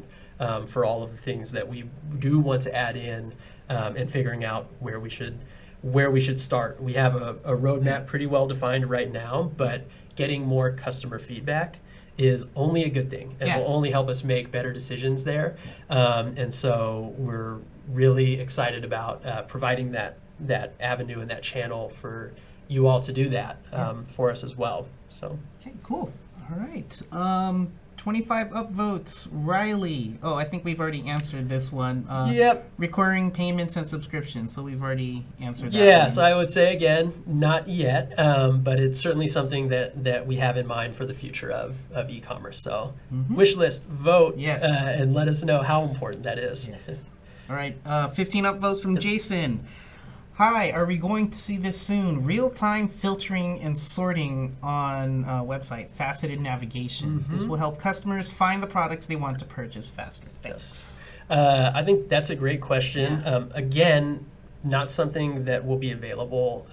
for all of the things that we do want to add in, and figuring out where we should start. We have a roadmap pretty well defined right now, but getting more customer feedback is only a good thing, and will only help us make better decisions there. And so we're really excited about providing that avenue and that channel for you all to do that for us as well. So. Okay, cool. All right. 25 upvotes. Riley. Oh, I think we've already answered this one. Recurring payments and subscriptions. So we've already answered that. Yeah, so I would say again, not yet, but it's certainly something that we have in mind for the future of e-commerce. So Wishlist, vote, and let us know how important that is. Yes. All right. 15 upvotes from Jason. Hi, are we going to see this soon? Real-time filtering and sorting on website, faceted navigation. This will help customers find the products they want to purchase faster. Thanks. I think that's a great question. Again, not something that will be available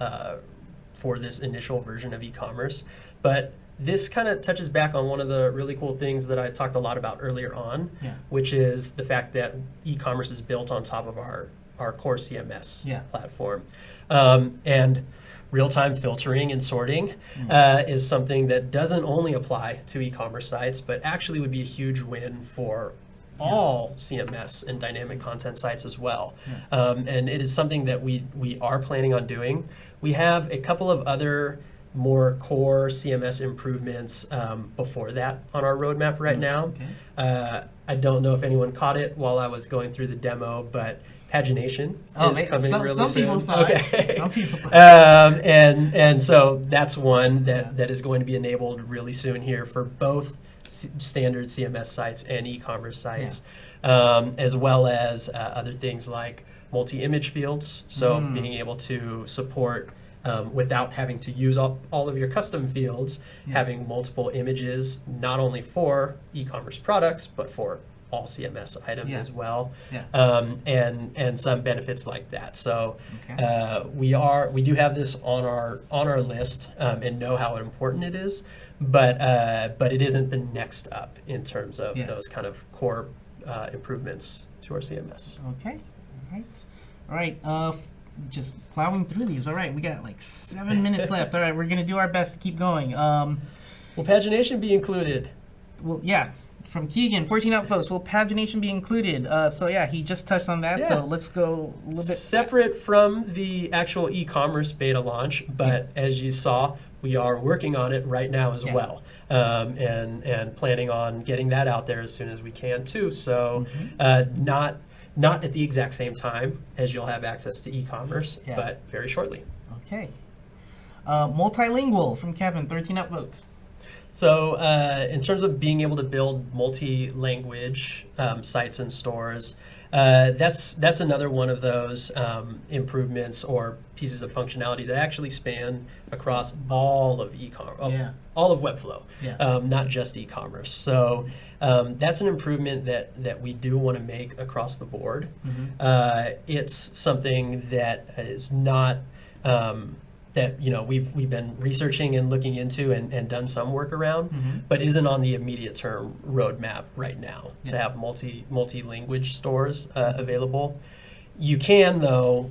for this initial version of e-commerce, but this kind of touches back on one of the really cool things that I talked a lot about earlier on, which is the fact that e-commerce is built on top of our core CMS platform. And real-time filtering and sorting is something that doesn't only apply to e-commerce sites, but actually would be a huge win for all CMS and dynamic content sites as well. And it is something that we are planning on doing. We have a couple of other more core CMS improvements before that on our roadmap right now. I don't know if anyone caught it while I was going through the demo, but Pagination is coming really soon. Some people saw it. Some people saw it. And so that's one that is going to be enabled really soon here for both standard CMS sites and e-commerce sites, as well as other things like multi-image fields. So being able to support, without having to use all of your custom fields, having multiple images, not only for e-commerce products, but for all CMS items as well, and some benefits like that. So we do have this on our list and know how important it is, but it isn't the next up in terms of those kind of core improvements to our CMS. Okay, all right. just plowing through these. All right, we got like 7 minutes left. All right, we're going to do our best to keep going. Will pagination be included? Well, yeah, from Keegan, 14 Outposts. Will pagination be included? So yeah, he just touched on that. Yeah. So let's go a little bit separate from the actual e-commerce beta launch, but as you saw, we are working on it right now as well, and planning on getting that out there as soon as we can too. So not at the exact same time as you'll have access to e-commerce, but very shortly. Okay. Multilingual from Kevin, 13 upvotes. So in terms of being able to build multi-language sites and stores, that's another one of those improvements or pieces of functionality that actually span across all of e-commerce, all of Webflow, not just e-commerce. So that's an improvement that we do want to make across the board. It's something that is not that we've been researching and looking into and done some work around, but isn't on the immediate term roadmap right now to have multi-language stores available. You can, though,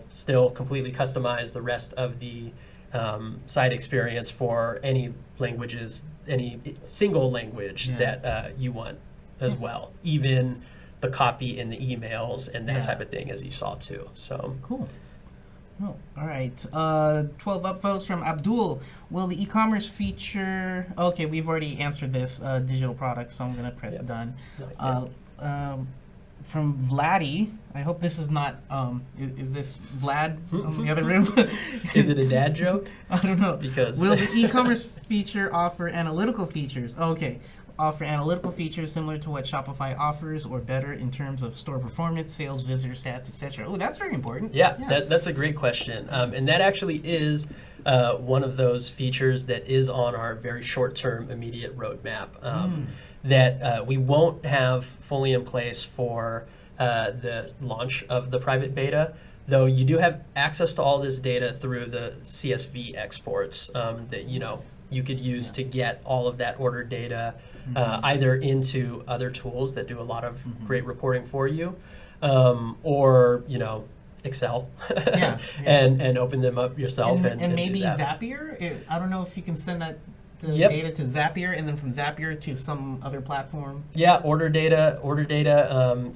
still completely customize the rest of the site experience for any languages, any single language that you want as well, even the copy in the emails and that type of thing, as you saw too. So cool. Oh, all right. 12 upvotes from Abdul. Will the e-commerce feature... Okay, we've already answered this. Digital products, so I'm going to press done. From Vladdy, I hope this is not... is this Vlad in the other room? Is it a dad joke? I don't know. Because will the e-commerce feature offer analytical features? Okay. Offer analytical features similar to what Shopify offers or better in terms of store performance, sales, visitor stats, etc. Oh, that's very important. That's a great question. And that actually is one of those features that is on our very short-term immediate roadmap that we won't have fully in place for the launch of the private beta, though you do have access to all this data through the CSV exports that you could use to get all of that order data either into other tools that do a lot of great reporting for you, or Excel, and open them up yourself and maybe Zapier. I don't know if you can send that data to Zapier and then from Zapier to some other platform. Yeah, order data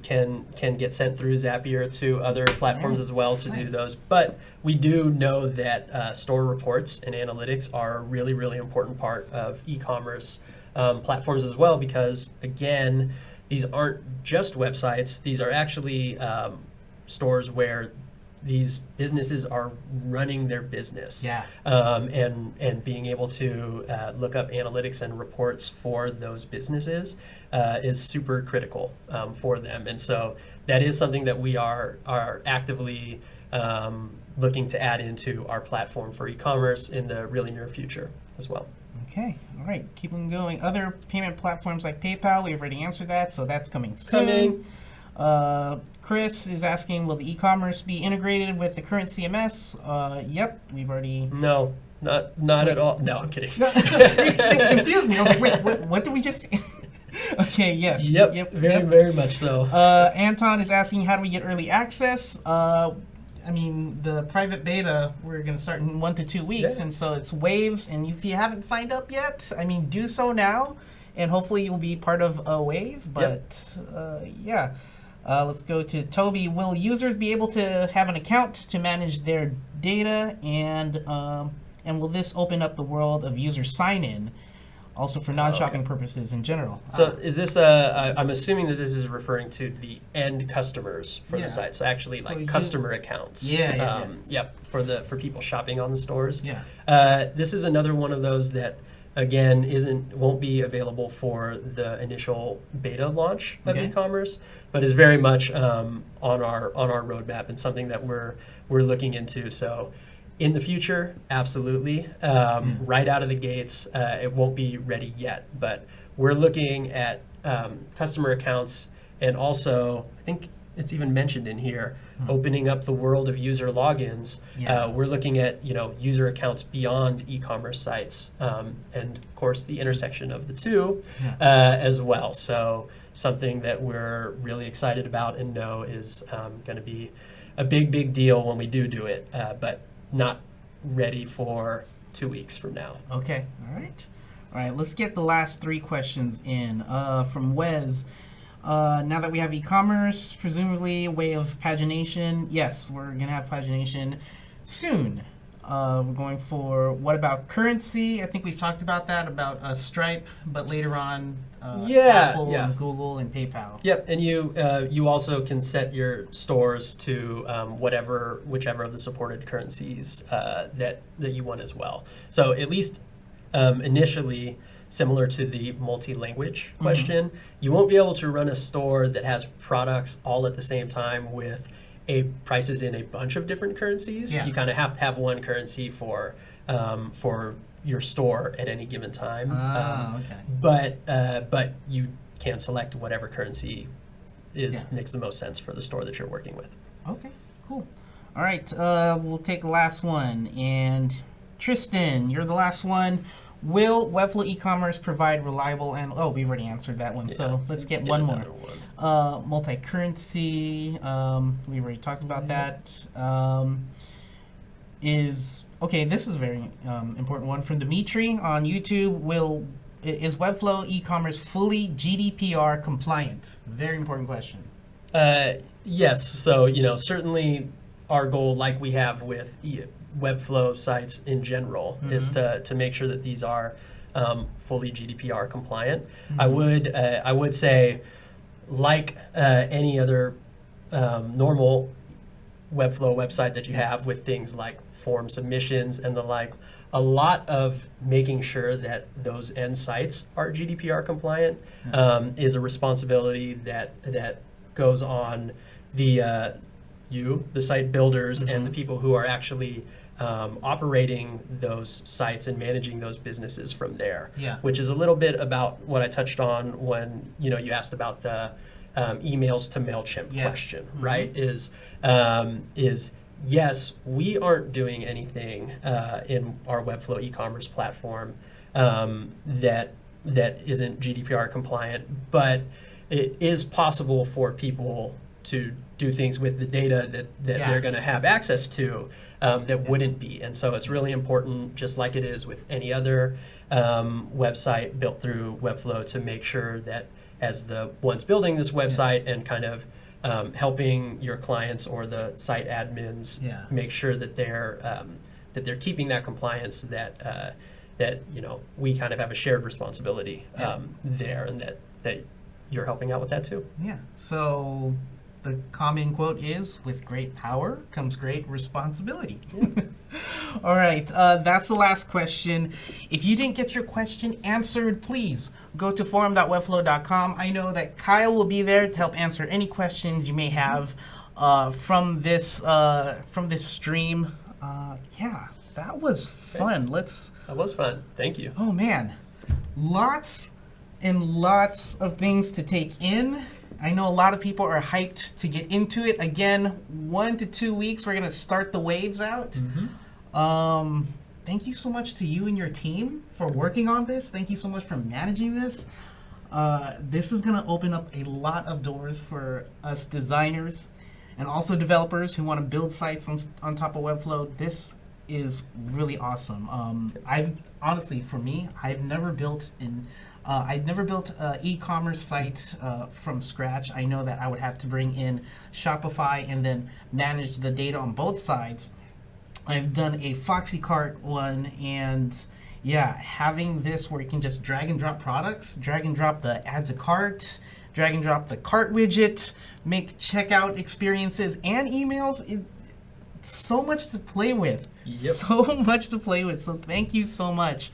can get sent through Zapier to other platforms as well to do those. But we do know that store reports and analytics are a really, really important part of e-commerce platforms as well, because again, these aren't just websites. These are actually stores where these businesses are running their business, and being able to look up analytics and reports for those businesses is super critical for them. And so that is something that we are actively looking to add into our platform for e-commerce in the really near future as well. Okay, all right, keep on going. Other payment platforms like PayPal, we've already answered that, so that's coming soon. Chris is asking, will the e-commerce be integrated with the current CMS? Yep, we've already... No, not at all. No, I'm kidding. It confused me. I was like, wait, what did we just say? Okay, yes. Yep, very much so. Anton is asking, how do we get early access? I mean, the private beta, we're going to start in 1 to 2 weeks, and so it's waves, and if you haven't signed up yet, I mean, do so now, and hopefully you'll be part of a wave, but let's go to Toby. Will users be able to have an account to manage their data, and will this open up the world of user sign-in, also for non-shopping purposes in general? So is this, I'm assuming that this is referring to the end customers for the site, so actually like customer accounts. Yep, for people shopping on the stores. This is another one of those that, again, won't be available for the initial beta launch of e-commerce, but is very much on our roadmap and something that we're looking into. So in the future, absolutely. Right out of the gates, it won't be ready yet, but we're looking at customer accounts, and also, I think it's even mentioned in here, opening up the world of user logins. We're looking at user accounts beyond e-commerce sites, and of course the intersection of the two as well. So something that we're really excited about and know is going to be a big deal when we do it, but not ready for 2 weeks from now. Okay, all right. Let's get the last 3 questions in. From Wes. Now that we have e-commerce, presumably a way of pagination. Yes, we're going to have pagination soon. We're going for, what about currency? I think we've talked about that, about Stripe, but later on, Apple and Google and PayPal. Yep, and you also can set your stores to whichever of the supported currencies that you want as well. So at least initially, similar to the multi-language question, you won't be able to run a store that has products all at the same time with prices in a bunch of different currencies. You kind of have to have one currency for your store at any given time. But you can select whatever currency makes the most sense for the store that you're working with. Okay, cool. All right, we'll take the last one. And Tristan, you're the last one. Will Webflow Ecommerce provide reliable and we've already answered that one, so let's get one more. Multi-currency, we already talked about that. This is a very important one from Dimitri on YouTube. Is Webflow Ecommerce fully GDPR compliant? Very important question. Yes, so certainly our goal, like we have with Webflow sites in general, is to make sure that these are fully GDPR compliant. I would say, like any other normal Webflow website that you have with things like form submissions and the like, a lot of making sure that those end sites are GDPR compliant is a responsibility that goes on the site builders and the people who are actually operating those sites and managing those businesses from there. Which is a little bit about what I touched on when you asked about the emails to MailChimp question, right? Is yes, we aren't doing anything in our Webflow e-commerce platform that isn't GDPR compliant, but it is possible for people to do things with the data that they're going to have access to that wouldn't be. And so it's really important, just like it is with any other website built through Webflow, to make sure that as the ones building this website and kind of helping your clients or the site admins make sure that they're keeping that compliance, that we kind of have a shared responsibility there, and that you're helping out with that too. So the common quote is, with great power comes great responsibility. All right, that's the last question. If you didn't get your question answered, please go to forum.webflow.com. I know that Kyle will be there to help answer any questions you may have from this stream. That was fun. That was fun. Thank you. Oh man, lots and lots of things to take in. I know a lot of people are hyped to get into it. Again, 1 to 2 weeks, we're going to start the waves out. Thank you so much to you and your team for working on this. Thank you so much for managing this. This is going to open up a lot of doors for us designers and also developers who want to build sites on top of Webflow. This is really awesome. Honestly, for me, I've never built an e-commerce site from scratch. I know that I would have to bring in Shopify and then manage the data on both sides. I've done a Foxy Cart one, and having this where you can just drag and drop products, drag and drop the add to cart, drag and drop the cart widget, make checkout experiences and emails. So much to play with. So much to play with. So thank you so much.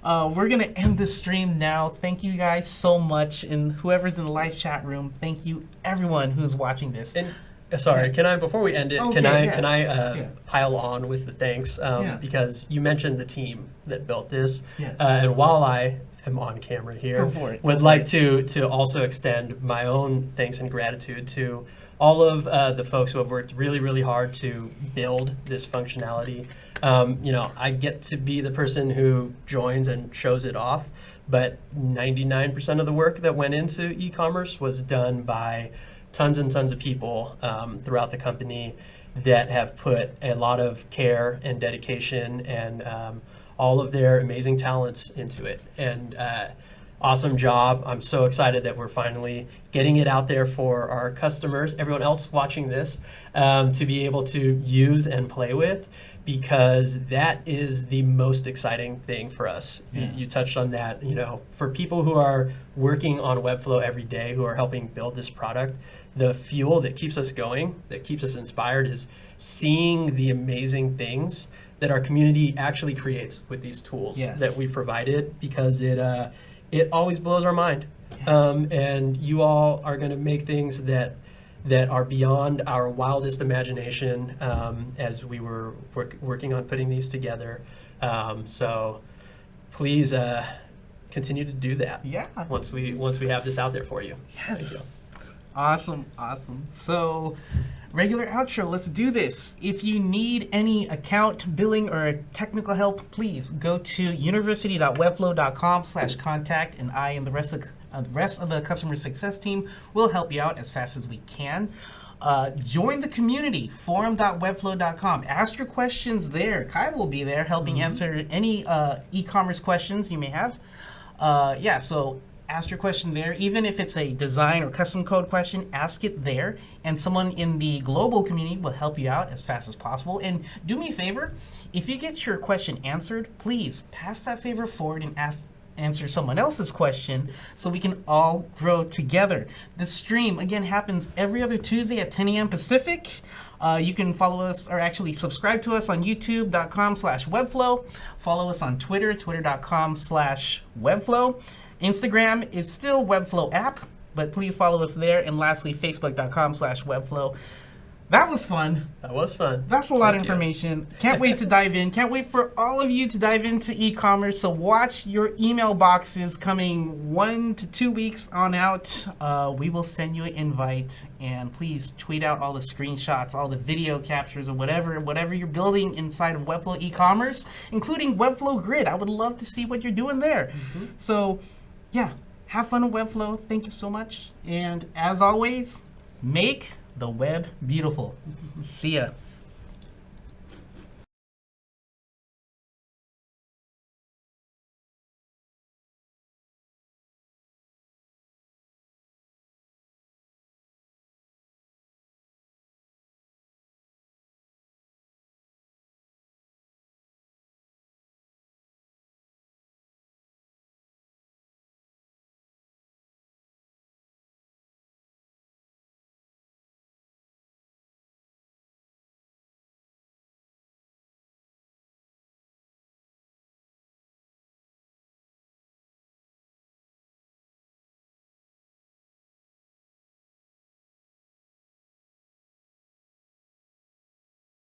We're going to end this stream now. Thank you guys so much. And whoever's in the live chat room, thank you everyone who's watching this. And sorry, can I, before we end it, can I pile on with the thanks? Because you mentioned the team that built this. And while I am on camera here, would like to also extend my own thanks and gratitude to all of the folks who have worked really, really hard to build this functionality. I get to be the person who joins and shows it off, but 99% of the work that went into e-commerce was done by tons and tons of people throughout the company. that have put a lot of care and dedication and all of their amazing talents into it. And awesome job. I'm so excited that we're finally getting it out there for our customers, everyone else watching this, to be able to use and play with, because that is the most exciting thing for us. Yeah. You touched on that. For people who are working on Webflow every day, who are helping build this product, the fuel that keeps us going, that keeps us inspired, is seeing the amazing things that our community actually creates with these tools that we provided, because it always blows our mind. And you all are going to make things that are beyond our wildest imagination as we were working on putting these together. So please continue to do that. Yeah. Once we have this out there for you. Yes. Thank you. Awesome. So, regular outro, let's do this. If you need any account, billing, or technical help, please go to university.webflow.com/contact, and I and the rest of the customer success team will help you out as fast as we can. Join the community, forum.webflow.com. Ask your questions there. Kyle will be there helping answer any e-commerce questions you may have. So ask your question there. Even if it's a design or custom code question, ask it there, and someone in the global community will help you out as fast as possible. And do me a favor, if you get your question answered, please pass that favor forward and answer someone else's question so we can all grow together. This stream, again, happens every other Tuesday at 10 a.m. Pacific. You can follow us, or actually subscribe to us on youtube.com/webflow. Follow us on Twitter, twitter.com/webflow. Instagram is still Webflow app, but please follow us there. And lastly, facebook.com/webflow. That was fun. That was fun. That's a lot of information. Can't wait to dive in. Can't wait for all of you to dive into e-commerce. So watch your email boxes coming 1 to 2 weeks on out. We will send you an invite, and please tweet out all the screenshots, all the video captures, or whatever you're building inside of Webflow e-commerce, including Webflow Grid. I would love to see what you're doing there. So, have fun with Webflow. Thank you so much. And as always, make the web beautiful. See ya.